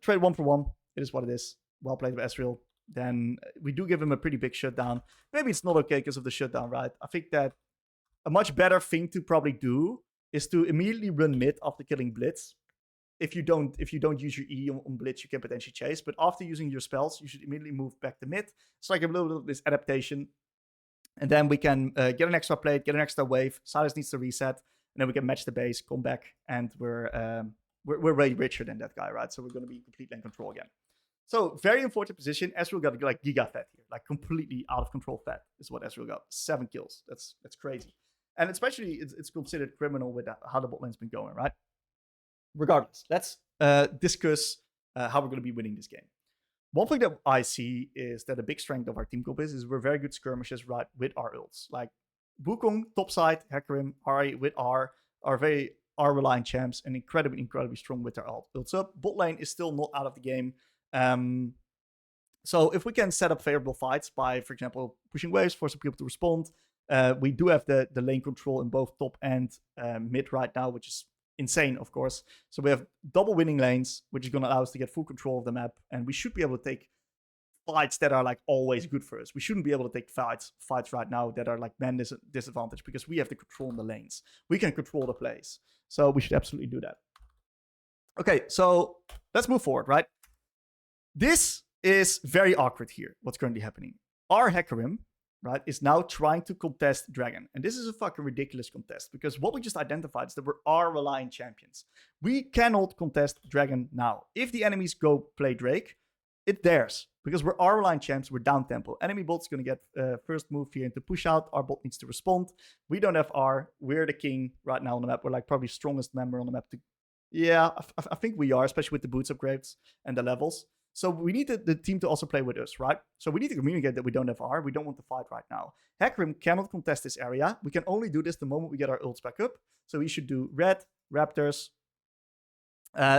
Trade 1 for 1. It is what it is. Well played with Ezreal. Then we do give him a pretty big shutdown. Maybe it's not okay because of the shutdown, right? I think that a much better thing to probably do is to immediately run mid after killing Blitz. If you don't use your E on Blitz, you can potentially chase. But after using your spells, you should immediately move back to mid. It's like a little bit of this adaptation. And then we can get an extra plate, get an extra wave. Silas needs to reset. And then we can match the base, come back, and we're way richer than that guy, right? So we're going to be in complete lane control again. So very unfortunate position. Ezreal got like giga fat here. Like completely out of control fat is what Ezreal got. 7 kills. That's crazy. And especially it's considered criminal with how the bot lane's been going, right? Regardless, let's discuss how we're going to be winning this game. One thing that I see is that a big strength of our team comp is we're very good skirmishes right with our ults. Like Wukong, topside, Hecarim, Ahri with R are very R-reliant champs and incredibly strong with their ults up. Bot lane is still not out of the game. So if we can set up favorable fights by, for example, pushing waves, forcing people to respond, we do have the lane control in both top and mid right now, which is insane, of course. So we have double winning lanes, which is going to allow us to get full control of the map, and we should be able to take fights that are like always good for us. We shouldn't be able to take fights right now that are like man disadvantage because we have the control in the lanes. We can control the plays, so we should absolutely do that. Okay, so let's move forward, right? This is very awkward here, what's currently happening. Our Hecarim, right, is now trying to contest Dragon. And this is a fucking ridiculous contest because what we just identified is that we're R-reliant champions. We cannot contest Dragon now. If the enemies go play Drake, it's theirs because we're R-reliant champs, we're down tempo. Enemy bot's going to get first move here into push out. Our bot needs to respond. We don't have R. We're the king right now on the map. We're like probably strongest member on the map. Yeah, I think we are, especially with the boots upgrades and the levels. So we need the team to also play with us, right? So we need to communicate that we don't have R. We don't want to fight right now. Hecarim cannot contest this area. We can only do this the moment we get our ults back up. So we should do red, Raptors.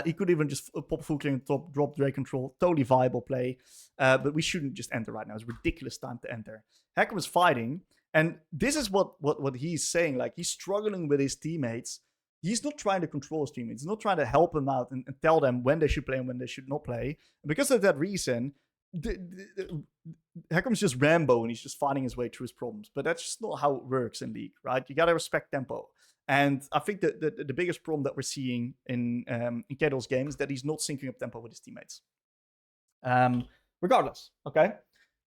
He could even just pop full clear on top, drop Drake control. Totally viable play. But we shouldn't just enter right now. It's a ridiculous time to enter. Hecarim is fighting. And this is what he's saying. Like, he's struggling with his teammates. He's not trying to control his teammates. He's not trying to help them out and tell them when they should play and when they should not play. And because of that reason, Hecarim's just Rambo and he's just fighting his way through his problems. But that's just not how it works in League, right? You gotta respect tempo. And I think that the biggest problem that we're seeing in Caedrel's game is that he's not syncing up tempo with his teammates. Regardless, okay?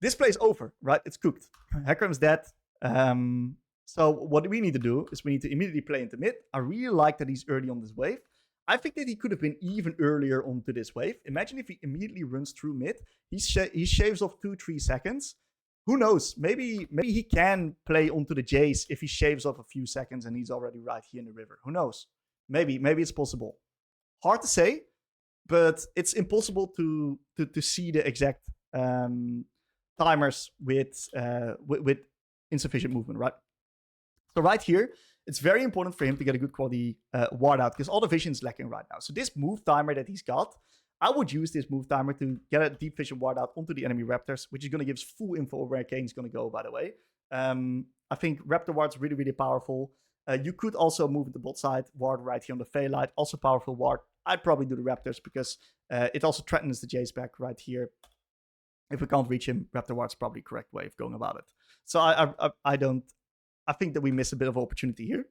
This play's over, right? It's cooked. Hecarim's dead. So what we need to do is we need to immediately play into mid. I really like that he's early on this wave. I think that he could have been even earlier onto this wave. Imagine if he immediately runs through mid. He shaves off 2-3 seconds. Who knows? Maybe he can play onto the Jace if he shaves off a few seconds and he's already right here in the river. Who knows? Maybe it's possible. Hard to say, but it's impossible to see the exact timers with insufficient movement, right? So right here, it's very important for him to get a good quality ward out because all the vision is lacking right now. So this move timer that he's got, I would use this move timer to get a deep vision ward out onto the enemy Raptors, which is going to give us full info over where Kane's going to go, by the way. I think Raptor ward's really, really powerful. You could also move the bot side ward right here on the Phalite. Also powerful ward. I'd probably do the Raptors because it also threatens the Jace back right here. If we can't reach him, Raptor ward's probably the correct way of going about it. So I think that we miss a bit of opportunity here.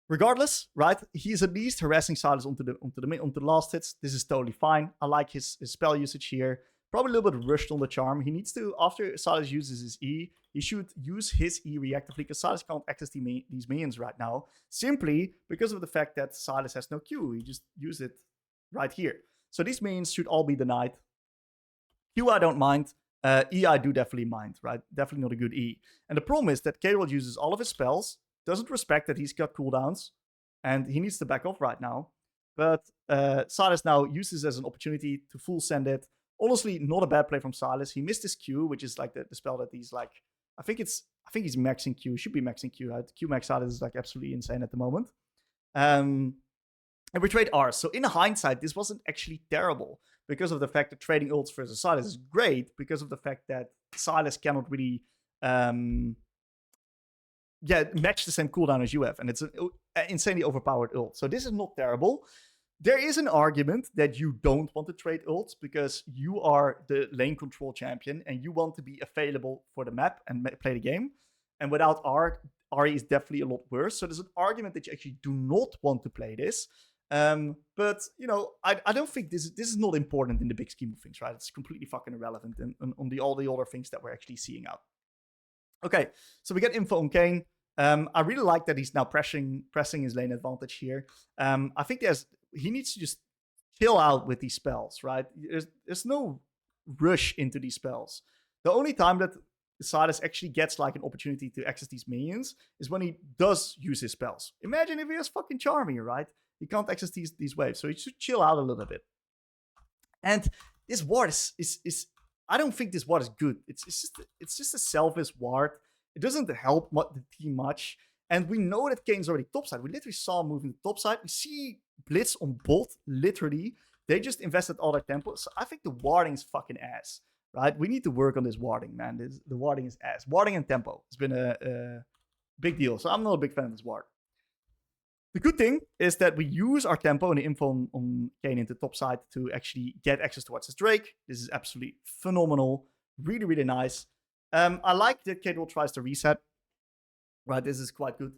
Regardless, right? He's at least harassing Sylas onto the last hits. This is totally fine. I like his spell usage here. Probably a little bit rushed on the charm. He needs to, after Sylas uses his E, he should use his E reactively because Sylas can't access these minions right now. Simply because of the fact that Sylas has no Q. He just used it right here. So these minions should all be denied. Q I don't mind. E I do definitely mind, right? Definitely not a good E. And the problem is that Caedrel uses all of his spells, doesn't respect that he's got cooldowns, and he needs to back off right now. But Sylas now uses as an opportunity to full send it. Honestly, not a bad play from Sylas. He missed his Q, which is like the spell that he's like, I think he's maxing Q. Should be maxing Q. Right? Q max Sylas is like absolutely insane at the moment. And we trade R. So in hindsight, this wasn't actually terrible because of the fact that trading ults versus Sylas is great because of the fact that Sylas cannot really match the same cooldown as you have. And it's an insanely overpowered ult. So this is not terrible. There is an argument that you don't want to trade ults because you are the lane control champion and you want to be available for the map and play the game. And without Ahri is definitely a lot worse. So there's an argument that you actually do not want to play this. But, you know, I don't think this is not important in the big scheme of things, right? It's completely fucking irrelevant on all the other things that we're actually seeing out. Okay, so we get info on Kane. I really like that he's now pressing his lane advantage here. I think he needs to just chill out with these spells, right? There's no rush into these spells. The only time that Sylas actually gets like an opportunity to access these minions is when he does use his spells. Imagine if he has fucking Charm here, right? He can't access these waves, so he should chill out a little bit. And this ward is I don't think this ward is good. It's just a selfish ward. It doesn't help the team much. And we know that Kane's already topside. We literally saw him moving to topside. We see Blitz on bot, literally. They just invested all their tempo. So I think the warding is fucking ass, right? We need to work on this warding, man. The warding is ass. Warding and tempo has been a big deal. So I'm not a big fan of this ward. The good thing is that we use our tempo and the info on Kane into topside to actually get access towards his Drake. This is absolutely phenomenal. Really, really nice. I like that Caedrel tries to reset. Right, this is quite good.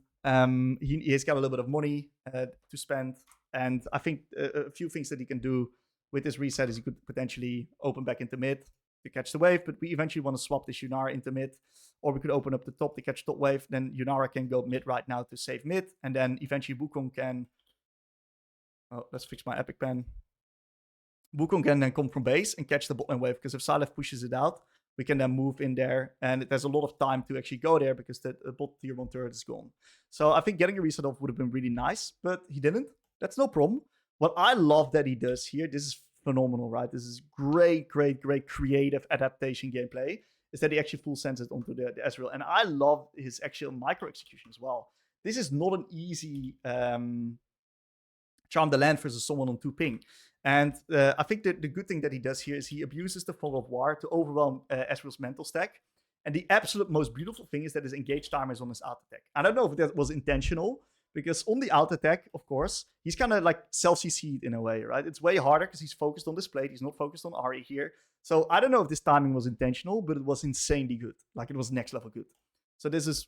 He's got a little bit of money to spend. And I think a few things that he can do with this reset is he could potentially open back into mid to catch the wave. But we eventually want to swap this Yunara into mid. Or we could open up the top to catch top wave. Then Yunara can go mid right now to save mid. And then eventually Wukong can... Oh, let's fix my epic pen. Wukong can then come from base and catch the bot lane wave. Because if Sylas pushes it out, we can then move in there. And there's a lot of time to actually go there because the bot tier 1 turret is gone. So I think getting a reset off would have been really nice. But he didn't. That's no problem. What I love that he does here, this is phenomenal, right? This is great creative adaptation gameplay. Is that he actually full sends it onto the Ezreal. And I love his actual micro execution as well. This is not an easy charm the land versus someone on 2 ping. And I think that the good thing that he does here is he abuses the fog of war to overwhelm Ezreal's mental stack. And the absolute most beautiful thing is that his engage timer is on his out attack. I don't know if that was intentional, because on the out attack, of course, he's kind of like self-CC'd in a way, right? It's way harder because he's focused on this plate. He's not focused on Ari here. So I don't know if this timing was intentional, but it was insanely good. Like, it was next level good. So this is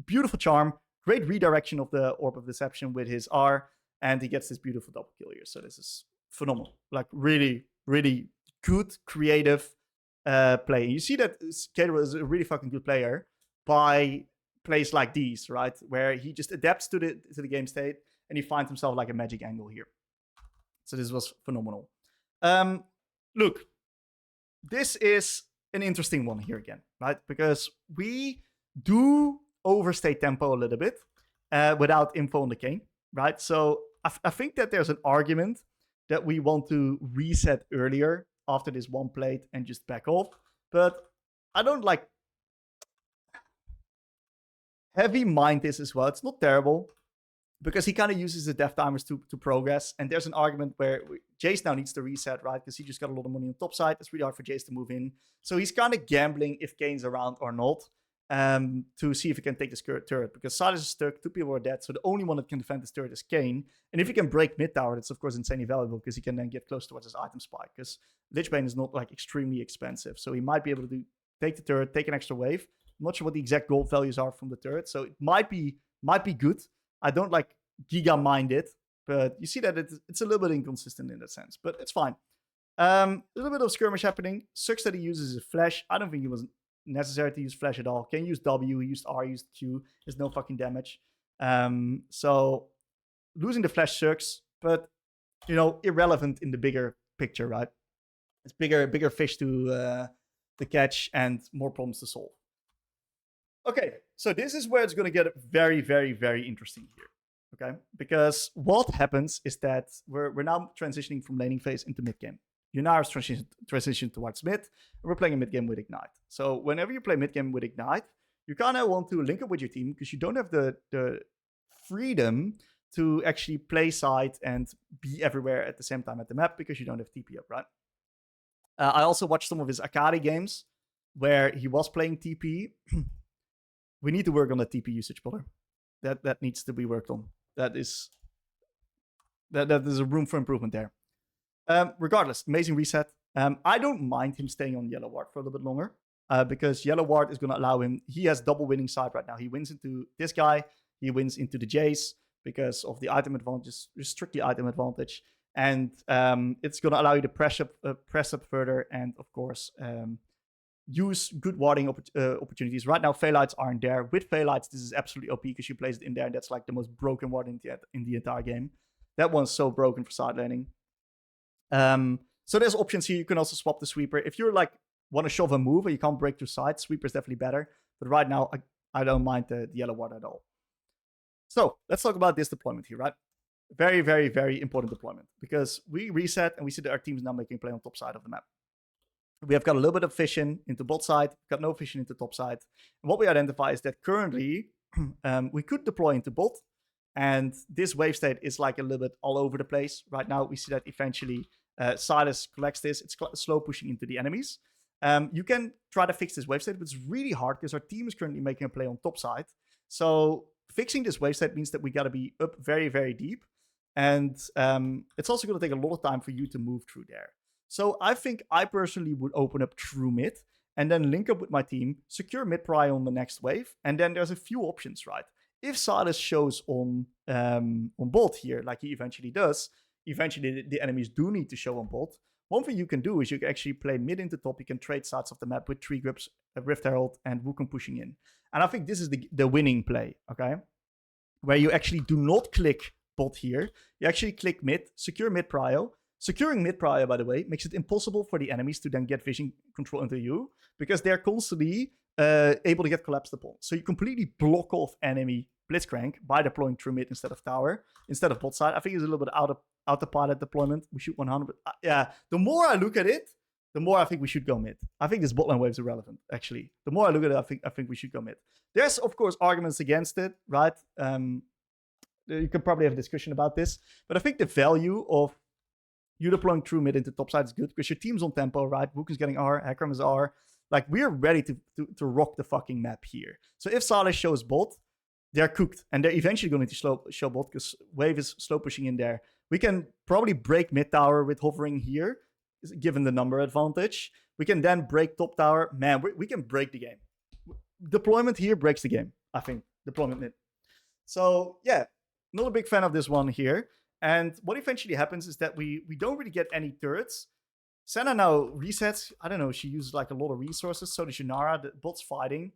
beautiful charm, great redirection of the Orb of Deception with his R, and he gets this beautiful double kill here. So this is phenomenal. Like, really good, creative play. And you see that Caedrel is a really fucking good player by plays like these, right? Where he just adapts to the game state and he finds himself like a magic angle here. So this was phenomenal. Look, this is an interesting one here again, right? Because we do overstay tempo a little bit without info on the Kayn, right? So I think that there's an argument that we want to reset earlier after this one plate and just back off. But I don't like heavy mind this as well. It's not terrible because he kind of uses the death timers to progress. And there's an argument where Jace now needs to reset, right? Because he just got a lot of money on top side. It's really hard for Jace to move in. So he's kind of gambling if Kayn's around or not to see if he can take this turret. Because Silas is stuck, 2 people are dead. So the only one that can defend this turret is Kayn. And if he can break mid tower, that's of course insanely valuable because he can then get close towards his item spike. Because Lichbane is not like extremely expensive. So he might be able to take the turret, take an extra wave. I'm not sure what the exact gold values are from the turret. So it might be good. I don't like giga mind it, but you see that it's a little bit inconsistent in that sense, but it's fine. A little bit of skirmish happening. Sucks that he uses his flash. I don't think it was necessary to use flash at all. Can use W, he used R, he used Q. There's no fucking damage. So losing the flash sucks, but you know, irrelevant in the bigger picture, right? It's bigger fish to catch and more problems to solve. Okay, so this is where it's going to get very interesting here. Okay, because what happens is that we're now transitioning from laning phase into mid game. You now transition towards mid, and we're playing a mid game with Ignite. So whenever you play mid game with Ignite, you kind of want to link up with your team because you don't have the freedom to actually play side and be everywhere at the same time at the map because you don't have TP up, right? I also watched some of his Akari games where he was playing TP. We need to work on the TP usage, brother. That needs to be worked on. That is a room for improvement there. Regardless, amazing reset. I don't mind him staying on Yellow Ward for a little bit longer because Yellow Ward is going to allow him. He has double winning side right now. He wins into this guy. He wins into the Jace because of the item advantage, strictly item advantage. And it's going to allow you to press up further and, of course, use good warding opportunities. Right now, Phaelites aren't there. With Phaelites, this is absolutely OP because you place it in there, and that's like the most broken ward in the entire game. That one's so broken for side laning. So there's options here. You can also swap the sweeper. If you're like, want to shove a move and you can't break through sides, sweeper is definitely better. But right now, I don't mind the yellow ward at all. So let's talk about this deployment here, right? Very important deployment because we reset and we see that our team is now making play on top side of the map. We have got a little bit of vision into bot side, got no vision into top side. And what we identify is that currently we could deploy into bot, and this wave state is like a little bit all over the place. Right now, we see that eventually Silas collects this. It's slow pushing into the enemies. You can try to fix this wave state, but it's really hard because our team is currently making a play on top side. So fixing this wave state means that we got to be up very deep. And it's also going to take a lot of time for you to move through there. So I think I personally would open up true mid and then link up with my team, secure mid prio on the next wave. And then there's a few options, right? If Silas shows on bot here, like he eventually does, eventually the enemies do need to show on bot. One thing you can do is you can actually play mid into top. You can trade sides of the map with Tree Grips, Rift Herald, and Wukong pushing in. And I think this is the winning play, okay? Where you actually do not click bot here. You actually click mid, secure mid prio. Securing mid prio, by the way, makes it impossible for the enemies to then get vision control into you because they're constantly able to get collapsed upon. So you completely block off enemy Blitzcrank by deploying through mid instead of tower, instead of bot side. I think it's a little bit out of pilot deployment. We should 100. Yeah, the more I look at it, the more I think we should go mid. I think this bot lane wave is irrelevant, actually. The more I look at it, I think we should go mid. There's, of course, arguments against it, right? You can probably have a discussion about this, but I think the value of you deploying through mid into top side is good because your team's on tempo, right? Wook is getting R, Hecarim is R. Like, we're ready to rock the fucking map here. So if Sylas shows bot, they're cooked. And they're eventually going to show bot because Wave is slow pushing in there. We can probably break mid tower with hovering here, given the number advantage. We can then break top tower. Man, we can break the game. Deployment here breaks the game, I think. Deployment mid. So, yeah, not a big fan of this one here. And what eventually happens is that we don't really get any turrets. Senna now resets. I don't know, she uses like a lot of resources. So does Yunara. The bot's fighting.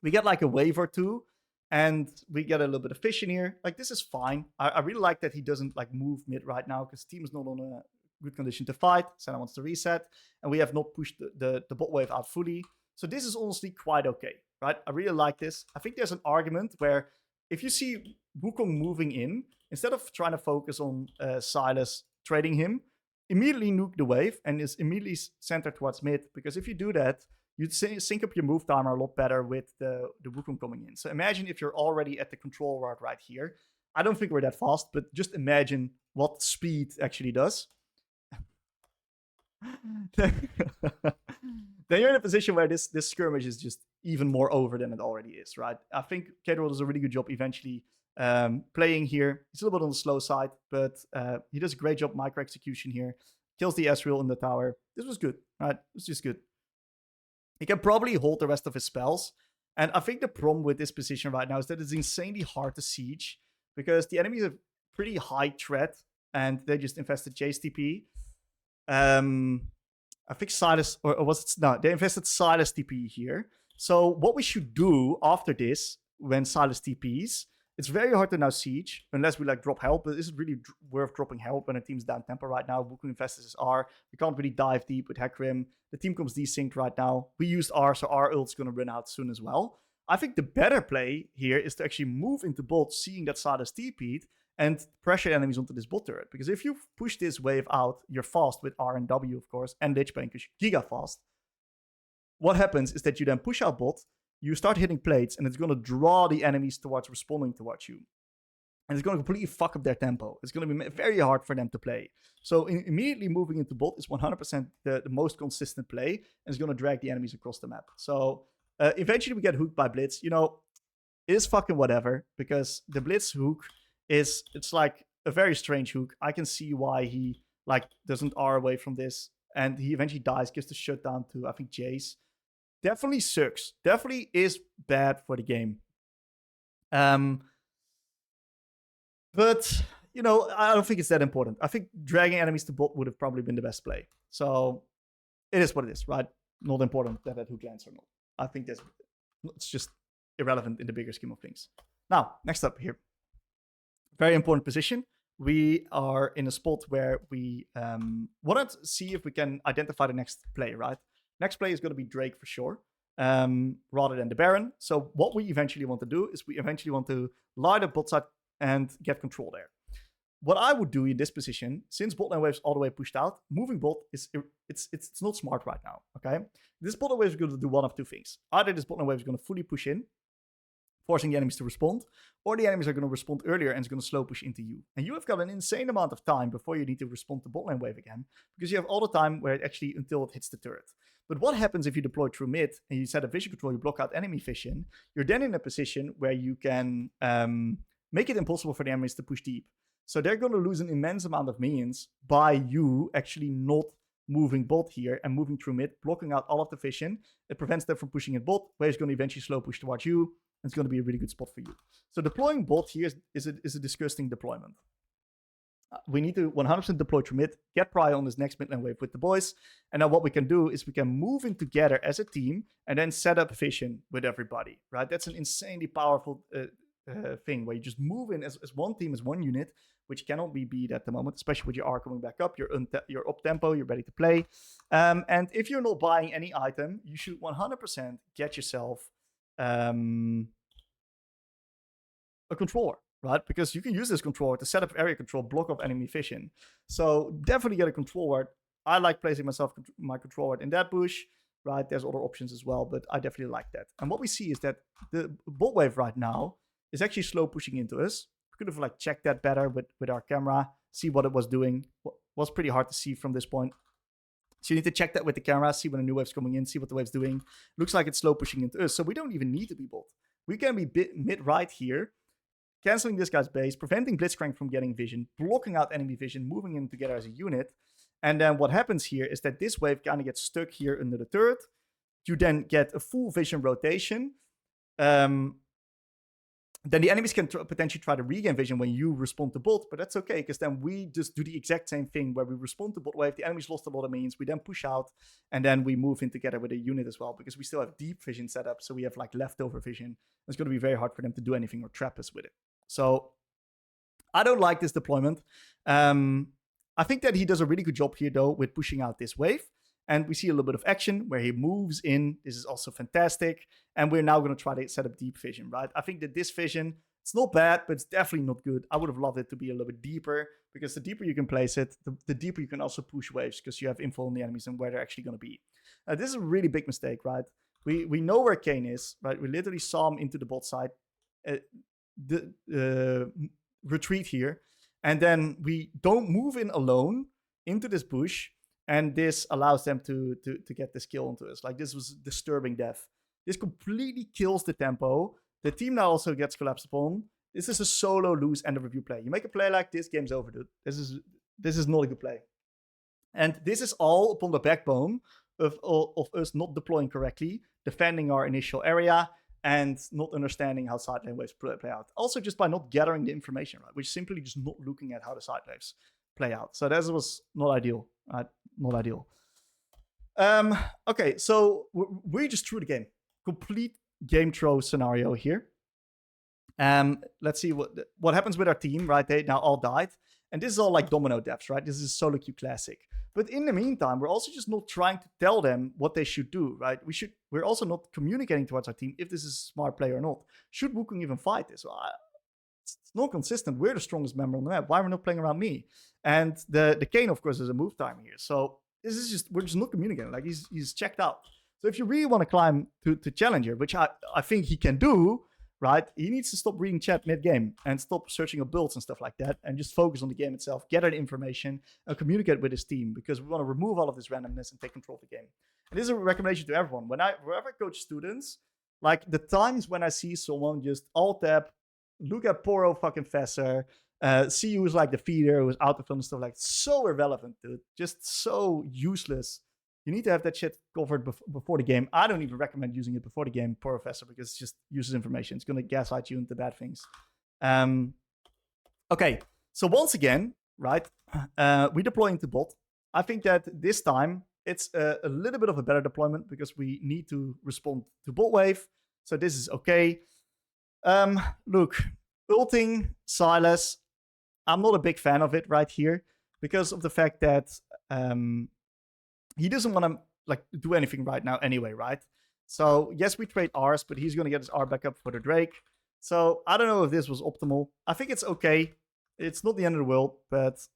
We get like a wave or two. And we get a little bit of vision here. Like, this is fine. I really like that he doesn't like move mid right now because team is not on a good condition to fight. Senna wants to reset. And we have not pushed the bot wave out fully. So this is honestly quite okay, right? I really like this. I think there's an argument where if you see Wukong moving in, instead of trying to focus on Sylas trading him, immediately nuke the wave and is immediately centered towards mid. Because if you do that, you'd sync up your move timer a lot better with the Wukong coming in. So imagine if you're already at the control ward right here. I don't think we're that fast, but just imagine what speed actually does. Then you're in a position where this skirmish is just even more over than it already is, right? I think Caedrel does a really good job eventually playing here. He's a little bit on the slow side, but he does a great job micro execution here. Kills the Ezreal in the tower. This was good, right? It's just good. He can probably hold the rest of his spells. And I think the problem with this position right now is that it's insanely hard to siege because the enemies have pretty high threat and they just invested Jace TP. I think Sylas, or was it? No, they invested Sylas TP here. So what we should do after this, when Sylas TPs, it's very hard to now siege unless we like drop help. But this is really worth dropping help when a team's down tempo right now. Wukong invested his R. We can't really dive deep with Hecarim. The team comes desynced right now. We used R, so our ult's going to run out soon as well. I think the better play here is to actually move into bot, seeing that Sylas TP'd, and pressure enemies onto this bot turret. Because if you push this wave out, you're fast with R and W, of course, and Lich Bane, because you're giga fast. What happens is that you then push out bot, you start hitting plates, and it's going to draw the enemies towards responding towards you. And it's going to completely fuck up their tempo. It's going to be very hard for them to play. So immediately moving into bot is 100% the most consistent play, and it's going to drag the enemies across the map. So eventually we get hooked by Blitz. You know, it is fucking whatever, because the Blitz hook it's like a very strange hook. I can see why he like doesn't R away from this, and he eventually dies, gives the shutdown to I think Jace. Definitely sucks. Definitely is bad for the game. But you know, I don't think it's that important. I think dragging enemies to bot would have probably been the best play. So it is what it is, right? Not important that hook lands or not. I think it's just irrelevant in the bigger scheme of things. Now, next up here. Very important position. We are in a spot where we want to see if we can identify the next play, right? Next play is going to be Drake for sure, rather than the Baron. So what we eventually want to do is we eventually want to light up bot side and get control there. What I would do in this position, since bot lane wave's all the way pushed out, moving bot it's not smart right now, okay? This bot lane wave is going to do one of two things. Either this bot lane wave is going to fully push in, forcing the enemies to respond, or the enemies are going to respond earlier and it's going to slow push into you. And you have got an insane amount of time before you need to respond to bot lane wave again, because you have all the time where it actually until it hits the turret. But what happens if you deploy through mid and you set a vision control, you block out enemy vision, you're then in a position where you can make it impossible for the enemies to push deep. So they're going to lose an immense amount of minions by you actually not moving bot here and moving through mid, blocking out all of the vision. It prevents them from pushing in bot, where it's going to eventually slow push towards you. It's going to be a really good spot for you. So deploying bot here is a disgusting deployment. We need to 100% deploy through mid, get pry on this next mid lane wave with the boys. And then what we can do is we can move in together as a team and then set up vision with everybody, right? That's an insanely powerful thing where you just move in as one team, as one unit, which cannot be beat at the moment, especially with your R coming back up. You're up tempo, you're ready to play. And if you're not buying any item, you should 100% get yourself a controller, right? Because you can use this controller to set up area control, block off enemy vision. So definitely get a controller. I like placing my controller in that bush, right? There's other options as well, but I definitely like that. And what we see is that the bot wave right now is actually slow pushing into us. We could have like checked that better with our camera, see what it was doing. Was pretty hard to see from this point. So you need to check that with the camera, see when a new wave's coming in, see what the wave's doing. Looks like it's slow pushing into us, so we don't even need to be bot. We can be mid-right here, canceling this guy's base, preventing Blitzcrank from getting vision, blocking out enemy vision, moving in together as a unit. And then what happens here is that this wave kind of gets stuck here under the turret. You then get a full vision rotation. Then the enemies can potentially try to regain vision when you respond to bot, but that's okay, because then we just do the exact same thing where we respond to bot wave. The enemies lost a lot of minions. We then push out, and then we move in together with a unit as well, because we still have deep vision set up, so we have like leftover vision. It's going to be very hard for them to do anything or trap us with it. So I don't like this deployment. I think that he does a really good job here, though, with pushing out this wave. And we see a little bit of action where he moves in. This is also fantastic. And we're now going to try to set up deep vision, right? I think that this vision, it's not bad, but it's definitely not good. I would have loved it to be a little bit deeper, because the deeper you can place it, the deeper you can also push waves, because you have info on the enemies and where they're actually going to be. This is a really big mistake, right? We know where Kane is, right? We literally saw him into the bot side, retreat here. And then we don't move in alone into this bush. And this allows them to get this kill onto us. Like, this was disturbing death. This completely kills the tempo. The team now also gets collapsed upon. This is a solo lose end of review play. You make a play like this, game's over, dude. This is not a good play. And this is all upon the backbone of us not deploying correctly, defending our initial area, and not understanding how side lane waves play out. Also, just by not gathering the information, right? We're simply just not looking at how the side waves play out. So this was not ideal. Not ideal. Okay, so we just threw the game. Complete game throw scenario here. Let's see what happens with our team, right? They now all died. And this is all like domino deaths, right? This is SOLOQ classic. But in the meantime, we're also just not trying to tell them what they should do, right? We're also not communicating towards our team if this is a smart play or not. Should Wukong even fight this? Well, it's not consistent. We're the strongest member on the map. Why are we not playing around me? And the Kane, of course, is a move time here. So this is just, we're just not communicating. Like, he's checked out. So if you really want to climb to Challenger, which I think he can do, right? He needs to stop reading chat mid-game and stop searching up builds and stuff like that, and just focus on the game itself, gather the information, and communicate with his team, because we want to remove all of this randomness and take control of the game. And this is a recommendation to everyone. Wherever I coach students, like, the times when I see someone just alt-tab, look at poor old fucking Fesser, see who's like the feeder, who's out of film and stuff, like, so irrelevant, dude. Just so useless. You need to have that shit covered before the game. I don't even recommend using it before the game, poor Professor, because it just uses information. It's going to gaslight you into bad things. Okay, so once again, right, we deploy into bot. I think that this time it's a little bit of a better deployment, because we need to respond to bot wave. So this is okay. Look, ulting Silas, I'm not a big fan of it right here, because of the fact that he doesn't want to like do anything right now anyway, right? So yes, we trade Rs, but he's going to get his R back up for the Drake. So I don't know if this was optimal. I think it's okay. It's not the end of the world, but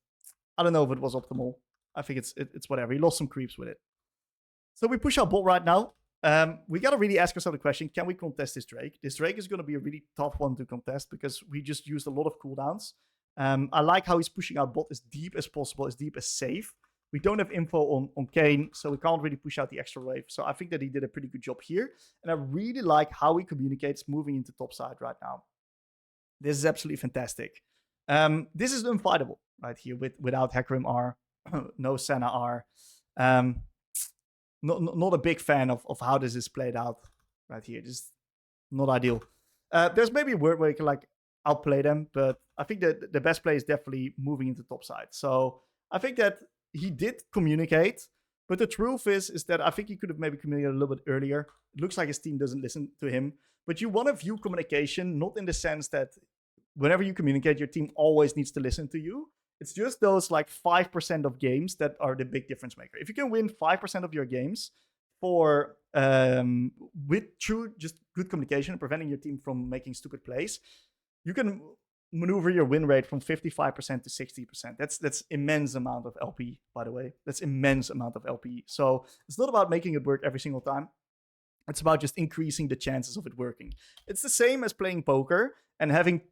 I don't know if it was optimal. I think it's whatever. He lost some creeps with it. So we push our bot right now. We got to really ask ourselves the question, can we contest this Drake? This Drake is going to be a really tough one to contest, because we just used a lot of cooldowns. I like how he's pushing our bot as deep as possible, as deep as safe. We don't have info on Kane, so we can't really push out the extra wave. So I think that he did a pretty good job here. And I really like how he communicates moving into top side right now. This is absolutely fantastic. This is unfightable right here without Hecarim R, no Senna R. Not a big fan of how this is played out right here. Just not ideal. There's maybe a word where you can like outplay them, but I think that the best play is definitely moving into top side. So I think that he did communicate, but the truth is that I think he could have maybe communicated a little bit earlier. It looks like his team doesn't listen to him, but you want to view communication not in the sense that whenever you communicate, your team always needs to listen to you. It's just those like 5% of games that are the big difference maker. If you can win 5% of your games with true just good communication and preventing your team from making stupid plays, you can maneuver your win rate from 55% to 60%. That's immense amount of LP, by the way. That's immense amount of LP. So it's not about making it work every single time. It's about just increasing the chances of it working. It's the same as playing poker and having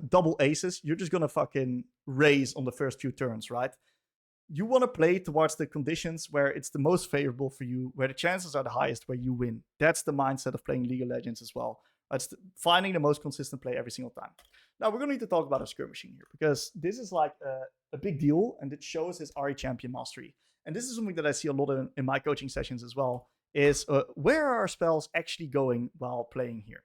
double aces. You're just gonna fucking raise on the first few turns, right? You want to play towards the conditions where it's the most favorable for you, where the chances are the highest, where you win. That's the mindset of playing League of Legends as well. It's finding the most consistent play every single time. Now, we're going to need to talk about a skirmishing here, because this is like a big deal, and it shows his RE champion mastery. And this is something that I see a lot in my coaching sessions as well, is where are our spells actually going while playing here?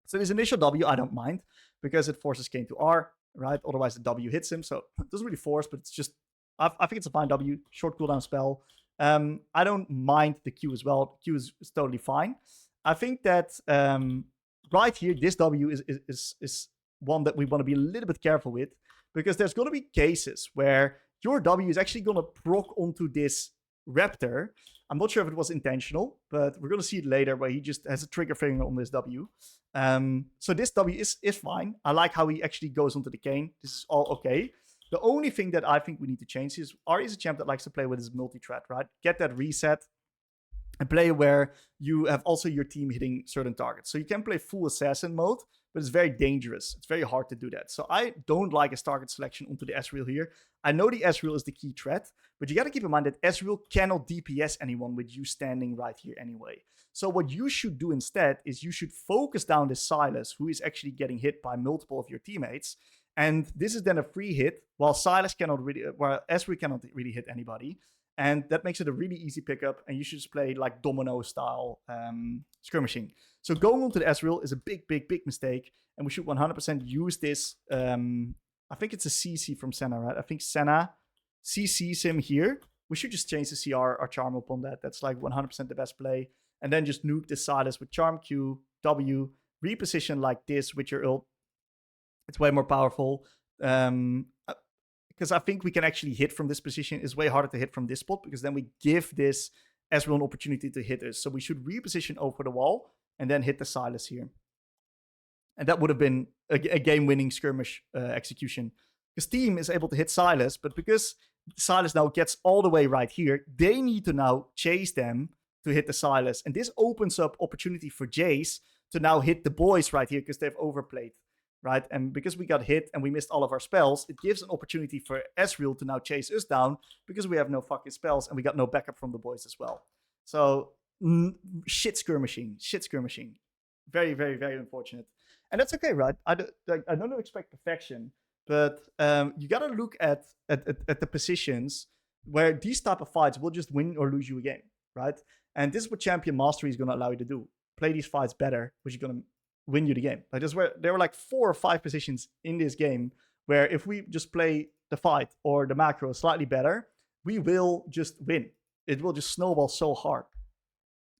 So this initial W, I don't mind, because it forces Kayn to R, right? Otherwise, the W hits him, so it doesn't really force, but it's just, I think it's a fine W, short cooldown spell. I don't mind the Q as well. Q is totally fine. I think that right here, this W is one that we want to be a little bit careful with, because there's going to be cases where your W is actually going to proc onto this Raptor. I'm not sure if it was intentional, but we're going to see it later, where he just has a trigger finger on this W. So this W is fine. I like how he actually goes onto the Kayn. This is all okay. The only thing that I think we need to change is Ari is a champ that likes to play with his multi-threat, right? Get that reset and play where you have also your team hitting certain targets. So you can play full assassin mode, but it's very dangerous. It's very hard to do that. So I don't like his target selection onto the Ezreal here. I know the Ezreal is the key threat, but you got to keep in mind that Ezreal cannot DPS anyone with you standing right here anyway. So what you should do instead is you should focus down this Sylas, who is actually getting hit by multiple of your teammates. And this is then a free hit, while Ezreal cannot really hit anybody. And that makes it a really easy pickup, and you should just play like domino style skirmishing. So going onto the Ezreal is a big mistake, and we should 100% use this. I think it's a CC from Senna, right? I think Senna CCs him here. We should just change the CR or Charm upon that. That's like 100% the best play. And then just nuke the Sylas with Charm Q, W, reposition like this with your ult. It's way more powerful. Because I think we can actually hit from this position. It's way harder to hit from this spot, because then we give this Ezreal an opportunity to hit us. So we should reposition over the wall and then hit the Sylas here. And that would have been a game-winning skirmish execution. Because team is able to hit Sylas, but because Sylas now gets all the way right here, they need to now chase them to hit the Sylas. And this opens up opportunity for Jace to now hit the boys right here, because they've overplayed. Right, and because we got hit and we missed all of our spells, it gives an opportunity for Ezreal to now chase us down, because we have no fucking spells and we got no backup from the boys as well. So shit skirmishing. Very, very, very unfortunate. And that's okay, right? I don't expect perfection, but you gotta look at the positions where these type of fights will just win or lose you a game, right? And this is what Champion Mastery is gonna allow you to do. Play these fights better, which is gonna win you the game. Like there were like 4 or 5 positions in this game where if we just play the fight or the macro slightly better, we will just win. It will just snowball so hard.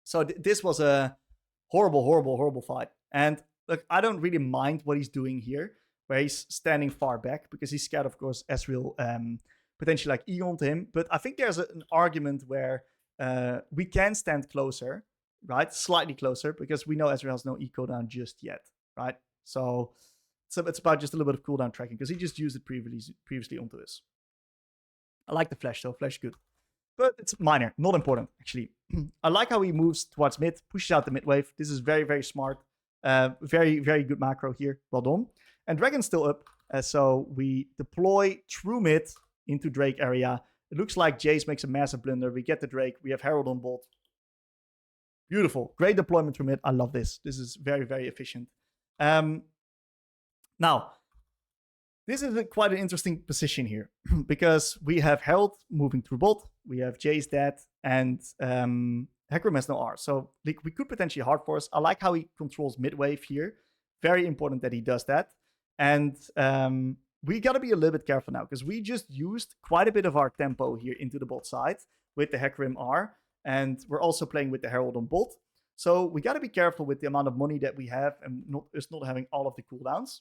So this was a horrible fight. And look, I don't really mind what he's doing here, where he's standing far back, because he's scared, of course, Ezreal potentially like Eon to him. But I think there's an argument where we can stand closer, right? Slightly closer, because we know Ezreal has no eco down just yet, right? So it's about just a little bit of cooldown tracking, because he just used it previously onto this. I like the flash though. Flash good. But it's minor, not important, actually. I like how he moves towards mid, pushes out the mid wave. This is very, very smart. Very, very good macro here. Well done. And Dragon's still up. So we deploy through mid into Drake area. It looks like Jace makes a massive blunder. We get the Drake. We have Herald on bot. Beautiful. Great deployment from it. I love this. This is very, very efficient. Now, this is quite an interesting position here, because we have Herald moving through bot. We have Jace dead, and Hecarim has no R. So we could potentially hard force. I like how he controls mid wave here. Very important that he does that. And we got to be a little bit careful now, because we just used quite a bit of our tempo here into the bot side with the Hecarim R. And we're also playing with the Herald on bot. So we got to be careful with the amount of money that we have, and not having all of the cooldowns.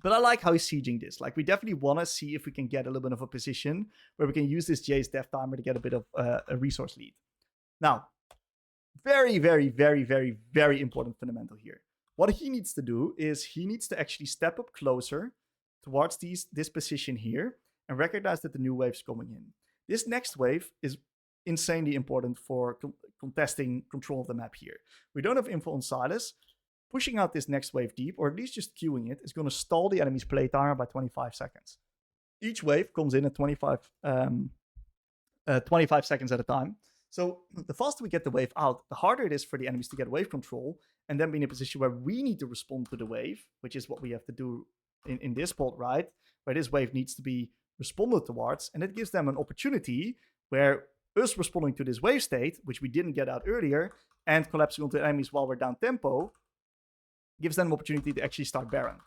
But I like how he's sieging this. Like, we definitely want to see if we can get a little bit of a position where we can use this Jace death timer to get a bit of a resource lead. Now, very, very, very, very, very important fundamental here. What he needs to do is he needs to actually step up closer towards this position here and recognize that the new wave's coming in. This next wave is insanely important for contesting control of the map here. We don't have info on Silas. Pushing out this next wave deep, or at least just queuing it, is going to stall the enemy's play timer by 25 seconds. Each wave comes in at 25 seconds at a time. So the faster we get the wave out, the harder it is for the enemies to get wave control and then be in a position where we need to respond to the wave, which is what we have to do in this spot, right? Where this wave needs to be responded towards. And it gives them an opportunity where us responding to this wave state, which we didn't get out earlier, and collapsing onto enemies while we're down tempo, gives them an opportunity to actually start Baron.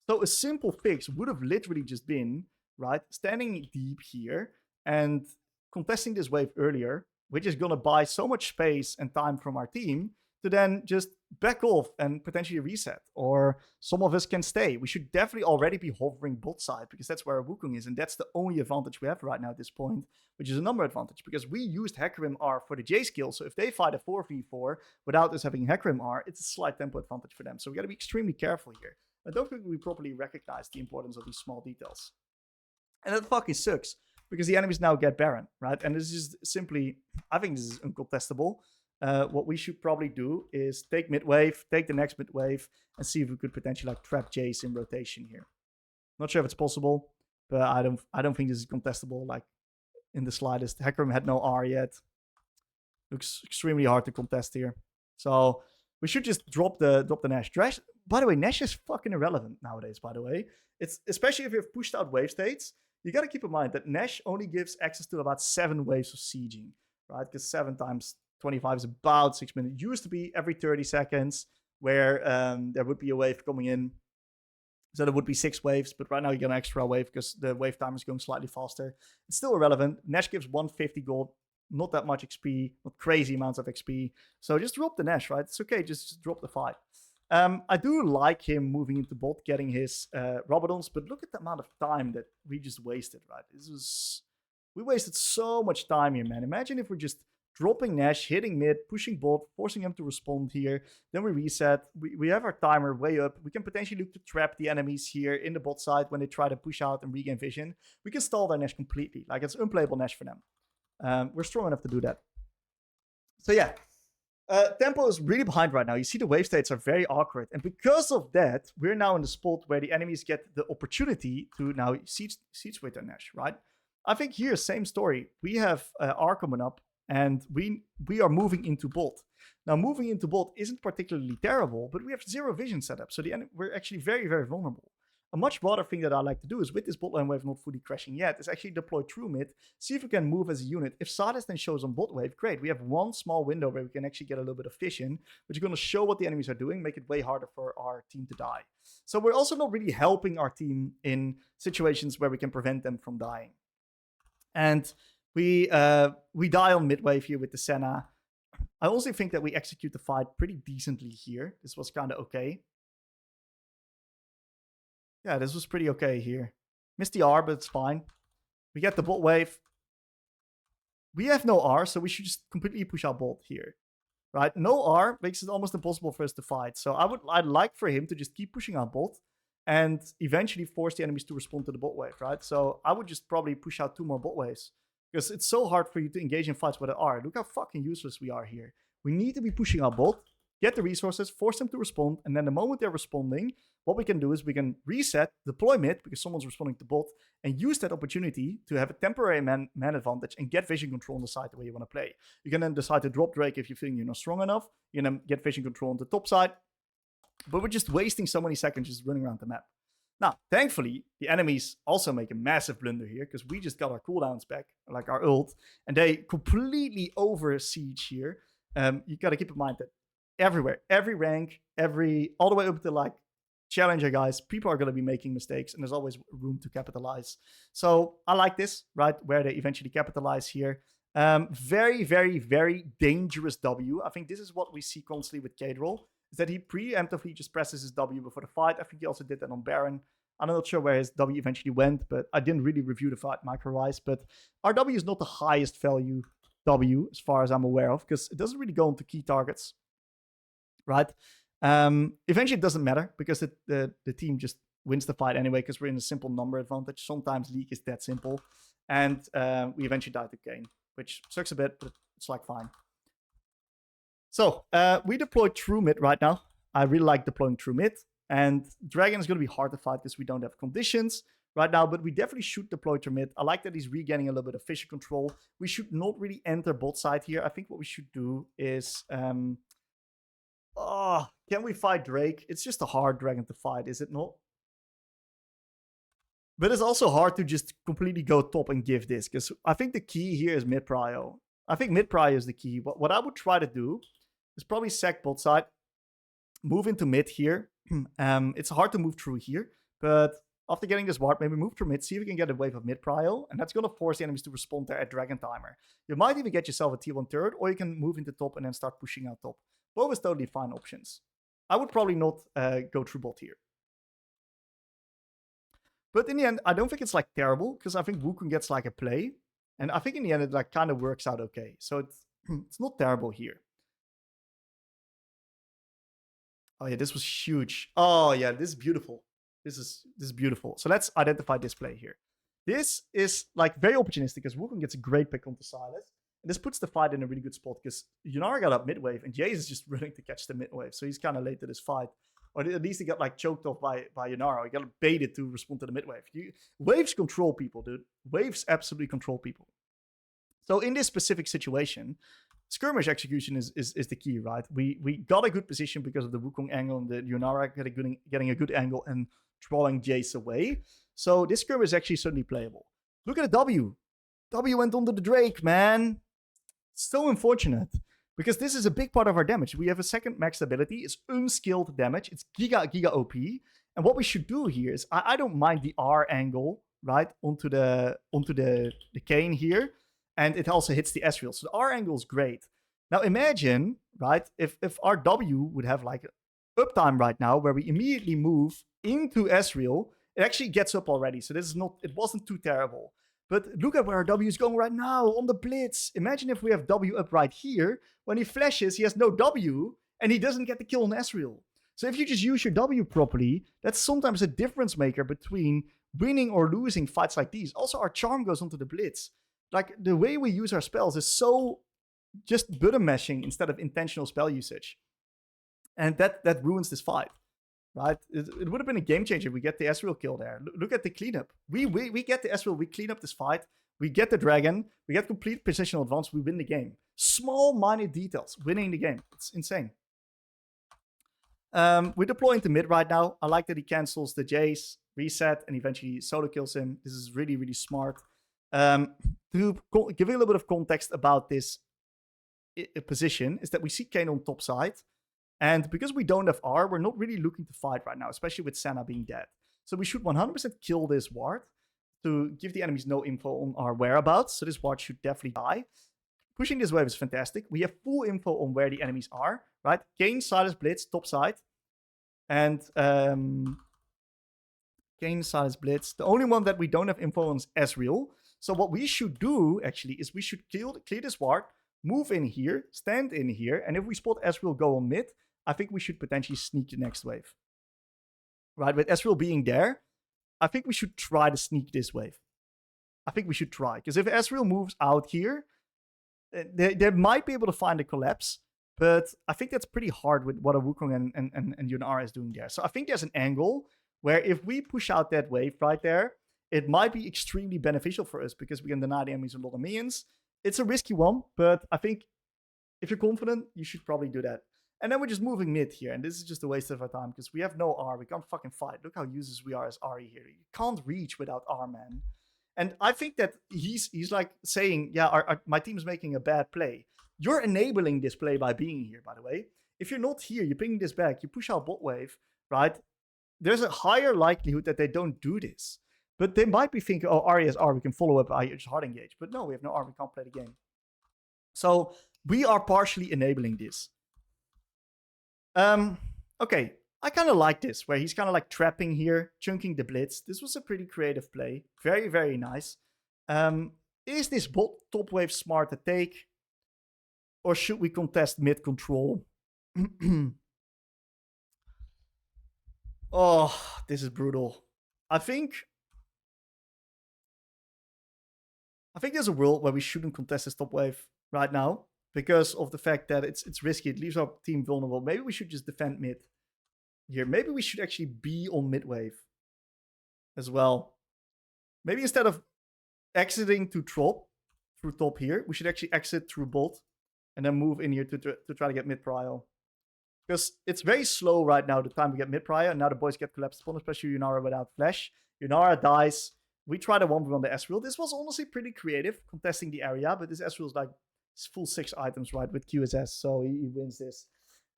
So a simple fix would have literally just been, right, standing deep here and contesting this wave earlier, which is going to buy so much space and time from our team to then just back off and potentially reset. Or some of us can stay. We should definitely already be hovering bot side because that's where our Wukong is. And that's the only advantage we have right now at this point, which is a number advantage because we used Hecarim R for the J skill. So if they fight a 4v4 without us having Hecarim R, it's a slight tempo advantage for them. So we got to be extremely careful here. I don't think we properly recognize the importance of these small details. And that fucking sucks because the enemies now get Baron, right? And this is simply, I think this is uncontestable. What we should probably do is take mid wave, take the next mid wave, and see if we could potentially like trap Jace in rotation here. Not sure if it's possible, but I don't think this is contestable like in the slightest. Hecarim had no R yet. Looks extremely hard to contest here. So we should just drop the Nash. By the way, Nash is fucking irrelevant nowadays, by the way. It's especially if you've pushed out wave states. You got to keep in mind that Nash only gives access to about 7 waves of sieging, right? Because 7 times 25 is about 6 minutes. It used to be every 30 seconds where there would be a wave coming in. So there would be 6 waves, but right now you get an extra wave because the wave time is going slightly faster. It's still irrelevant. Nash gives 150 gold, not that much XP, not crazy amounts of XP. So just drop the Nash, right? It's okay, just drop the fight. I do like him moving into bot, getting his Rabadons, but look at the amount of time that we just wasted, right? We wasted so much time here, man. Imagine if we're just dropping Nash, hitting mid, pushing bot, forcing him to respond here. Then we reset. We have our timer way up. We can potentially look to trap the enemies here in the bot side when they try to push out and regain vision. We can stall their Nash completely. Like, it's unplayable Nash for them. We're strong enough to do that. So yeah. Tempo is really behind right now. You see the wave states are very awkward. And because of that, we're now in the spot where the enemies get the opportunity to now siege with their Nash, right? I think here, same story. We have R coming up, and we are moving into bot. Now, moving into bot isn't particularly terrible, but we have 0 vision setup. So we're actually very, very vulnerable. A much broader thing that I like to do is with this bot lane wave not fully crashing yet is actually deploy through mid, see if we can move as a unit. If Silas then shows on bot wave, great. We have one small window where we can actually get a little bit of vision, which is going to show what the enemies are doing, make it way harder for our team to die. So we're also not really helping our team in situations where we can prevent them from dying. And we die on mid wave here with the Senna. I also think that we execute the fight pretty decently here. This was kind of okay. Yeah, this was pretty okay here. Missed the R, but it's fine. We get the bot wave. We have no R, so we should just completely push our bot here. Right? No R makes it almost impossible for us to fight. So I'd like for him to just keep pushing our bot and eventually force the enemies to respond to the bot wave, right? So I would just probably push out 2 more bot waves. Because it's so hard for you to engage in fights with an R. Look how fucking useless we are here. We need to be pushing our bot, get the resources, force them to respond, and then the moment they're responding, what we can do is we can reset, deploy mid, because someone's responding to bot, and use that opportunity to have a temporary man advantage and get vision control on the side the way you want to play. You can then decide to drop Drake if you think you're not strong enough. You can then get vision control on the top side. But we're just wasting so many seconds just running around the map. Now, thankfully, the enemies also make a massive blunder here because we just got our cooldowns back, like our ult, and they completely over siege here. You got to keep in mind that everywhere, every rank, all the way up to like challenger guys, people are going to be making mistakes, and there's always room to capitalize. So I like this, right, where they eventually capitalize here. Very, very, very dangerous W. I think this is what we see constantly with Caedrel, is that he preemptively just presses his W before the fight. I think he also did that on Baron. I'm not sure where his W eventually went, but I didn't really review the fight micro-wise. But our W is not the highest value W, as far as I'm aware of, because it doesn't really go into key targets, right? Eventually, it doesn't matter because the team just wins the fight anyway because we're in a simple number advantage. Sometimes League is that simple. And we eventually die to Kayn, which sucks a bit, but it's like fine. So we deploy true mid right now. I really like deploying true mid. And Dragon is going to be hard to fight because we don't have conditions right now, but we definitely should deploy true mid. I like that he's regaining a little bit of vision control. We should not really enter bot side here. I think what we should do is... can we fight Drake? It's just a hard dragon to fight, is it not? But it's also hard to just completely go top and give this, because I think the key here is mid prio. I think mid prio is the key. What I would try to do is probably sack bot side, move into mid here. It's hard to move through here, but after getting this ward, maybe move through mid, see if we can get a wave of mid prio, and that's going to force the enemies to respond there at dragon timer. You might even get yourself a T1 turret, or you can move into top and then start pushing out top. Both is totally fine options. I would probably not go through bot here. But in the end, I don't think it's like terrible, because I think Wukong gets like a play. And I think in the end, it like kind of works out okay. So it's not terrible here. Oh yeah, this was huge. Oh yeah, this is beautiful. This is beautiful. So let's identify this play here. This is like very opportunistic, because Wukong gets a great pick onto Silas. And this puts the fight in a really good spot, because Yunara got up mid wave, and Jace is just willing to catch the mid wave. So he's kind of late to this fight. Or at least he got like choked off by Yunara. He got baited to respond to the mid wave. Waves control people, dude. Waves absolutely control people. So in this specific situation, skirmish execution is the key, right? We got a good position because of the Wukong angle and the Yunara getting a good angle and drawing Jace away. So this skirmish is actually certainly playable. Look at the W. W went onto the Drake, man. So unfortunate. Because this is a big part of our damage. We have a second max ability. It's unskilled damage. It's giga OP. And what we should do here is, I don't mind the R angle, right, onto the Kayn here. And it also hits the Ezreal. So the R angle is great. Now imagine, right, if our W would have like uptime right now, where we immediately move into Ezreal, it actually gets up already. So this is not, it wasn't too terrible. But look at where our W is going right now, on the Blitz. Imagine if we have W up right here. When he flashes, he has no W, and he doesn't get the kill on Ezreal. So if you just use your W properly, that's sometimes a difference maker between winning or losing fights like these. Also, our charm goes onto the Blitz. Like, the way we use our spells is so just button mashing instead of intentional spell usage. And that ruins this fight. Right? It would have been a game changer if we get the Ezreal kill there. Look at the cleanup. We get the Ezreal, we clean up this fight, we get the dragon, we get complete positional advance, we win the game. Small, minor details, winning the game. It's insane. We're deploying to mid right now. I like that he cancels the Jace, reset, and eventually solo kills him. This is really, really smart. To give you a little bit of context about this position, is that we see Kayn on top side. And because we don't have R, we're not really looking to fight right now, especially with Senna being dead. So we should 100% kill this ward to give the enemies no info on our whereabouts. So this ward should definitely die. Pushing this wave is fantastic. We have full info on where the enemies are, right? Kayn, Silas, Blitz, top side. And Kayn, Silas, Blitz. The only one that we don't have info on is Ezreal. So what we should do, actually, is we should clear this ward, move in here, stand in here, and if we spot Ezreal go on mid, I think we should potentially sneak the next wave. Right, with Ezreal being there, I think we should try to sneak this wave. I think we should try, because if Ezreal moves out here, they might be able to find a collapse, but I think that's pretty hard with what a Wukong and Yunara is doing there. So I think there's an angle where if we push out that wave right there, it might be extremely beneficial for us, because we can deny the enemies a lot of minions. It's a risky one, but I think if you're confident, you should probably do that. And then we're just moving mid here, and this is just a waste of our time, because we have no R. We can't fucking fight. Look how useless we are as Ahri here. You can't reach without R, man. And I think that he's like saying, yeah, my team's making a bad play. You're enabling this play by being here, by the way. If you're not here, you're pinging this back, you push out bot wave, right? There's a higher likelihood that they don't do this. But they might be thinking, oh, Ahri has R, we can follow up, I just hard engage. But no, we have no R, we can't play the game. So we are partially enabling this. Okay, I kind of like this, where he's kind of like trapping here, chunking the Blitz. This was a pretty creative play. Very, very nice. Is this bot top wave smart to take? Or should we contest mid control? Oh, this is brutal. I think there's a world where we shouldn't contest this top wave right now because of the fact that it's risky. It leaves our team vulnerable. Maybe we should just defend mid here. Maybe we should actually be on mid wave as well. Maybe instead of exiting to trop through top here, we should actually exit through bot and then move in here to try to get mid prio. Because it's very slow right now, the time we get mid prio, and now the boys get collapsed upon, especially Yunara without flash. Yunara dies. We try to 1v1 the S-Reel. This was honestly pretty creative, contesting the area, but this S-Reel is like full 6 items, right, with QSS, so he wins this.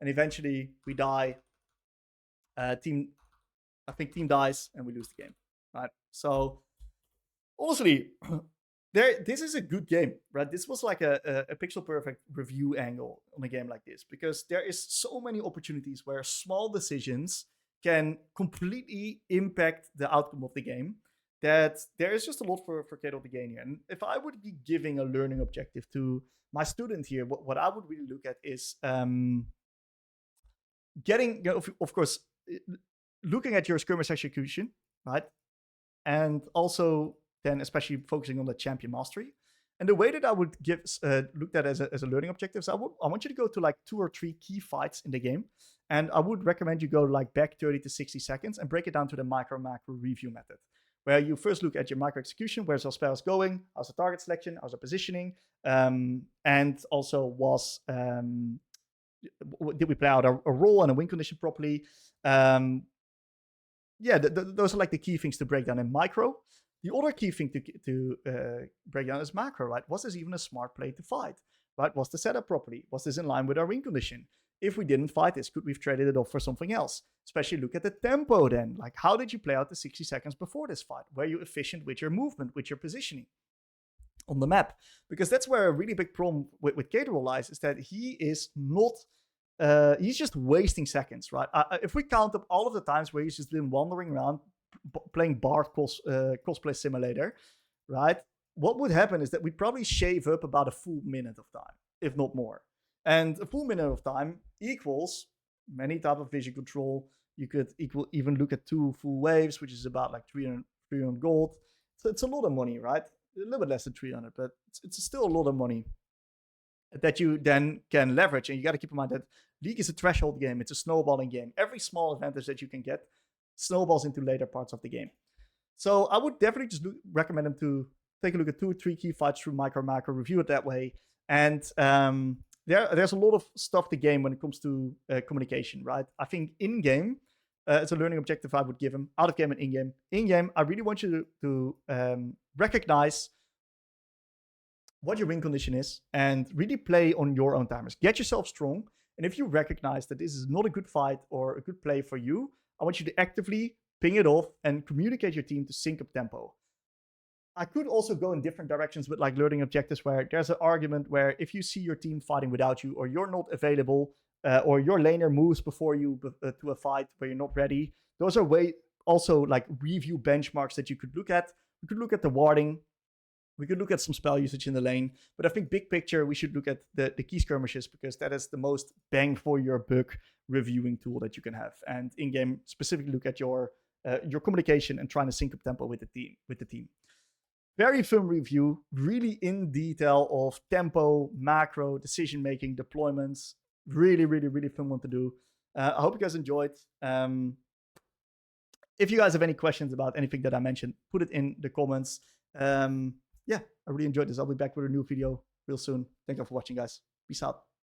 And eventually, we die. I think team dies, and we lose the game, right? So, honestly, this is a good game, right? This was like a pixel perfect review angle on a game like this because there is so many opportunities where small decisions can completely impact the outcome of the game that there is just a lot for Caedrel to gain here. And if I would be giving a learning objective to my student here, what I would really look at is getting, of course, looking at your skirmish execution, right? And also then especially focusing on the champion mastery. And the way that I would look at as a learning objective is I want you to go to like 2 or 3 key fights in the game. And I would recommend you go like back 30 to 60 seconds and break it down to the micro macro review method, where you first look at your micro execution, where's our spells going, how's the target selection, how's the positioning, and also did we play out a role and a win condition properly? Those are like the key things to break down in micro. The other key thing to break down is macro, right? Was this even a smart play to fight, right? Was the setup properly? Was this in line with our win condition? If we didn't fight this, could we have traded it off for something else? Especially look at the tempo then. Like, how did you play out the 60 seconds before this fight? Were you efficient with your movement, with your positioning on the map? Because that's where a really big problem with Caedrel lies, is that he is not he's just wasting seconds, right? If we count up all of the times where he's just been wandering around playing Bard cosplay simulator, right? What would happen is that we'd probably shave up about a full minute of time, if not more. And a full minute of time equals many type of vision control. You could even look at 2 full waves, which is about like 300 gold. So it's a lot of money, right? A little bit less than 300, but it's still a lot of money that you then can leverage. And you got to keep in mind that League is a threshold game. It's a snowballing game. Every small advantage that you can get snowballs into later parts of the game. So I would definitely just recommend them to take a look at 2 or 3 key fights through micro macro, review it that way. And there's a lot of stuff to gain when it comes to communication, right? I think in-game, it's a learning objective I would give him. Out of game and in-game. In-game, I really want you to recognize what your win condition is and really play on your own timers. Get yourself strong. And if you recognize that this is not a good fight or a good play for you, I want you to actively ping it off and communicate your team to sync up tempo. I could also go in different directions with like learning objectives where there's an argument where if you see your team fighting without you or you're not available or your laner moves before you to a fight where you're not ready, those are also like review benchmarks that you could look at. You could look at the warding. We could look at some spell usage in the lane, but I think big picture, we should look at the key skirmishes because that is the most bang for your buck reviewing tool that you can have. And in-game, specifically look at your communication and trying to sync up tempo with the team. Very fun review, really in detail of tempo, macro, decision-making, deployments. Really, really, really fun one to do. I hope you guys enjoyed. If you guys have any questions about anything that I mentioned, put it in the comments. Yeah, I really enjoyed this. I'll be back with a new video real soon. Thank you for watching, guys. Peace out.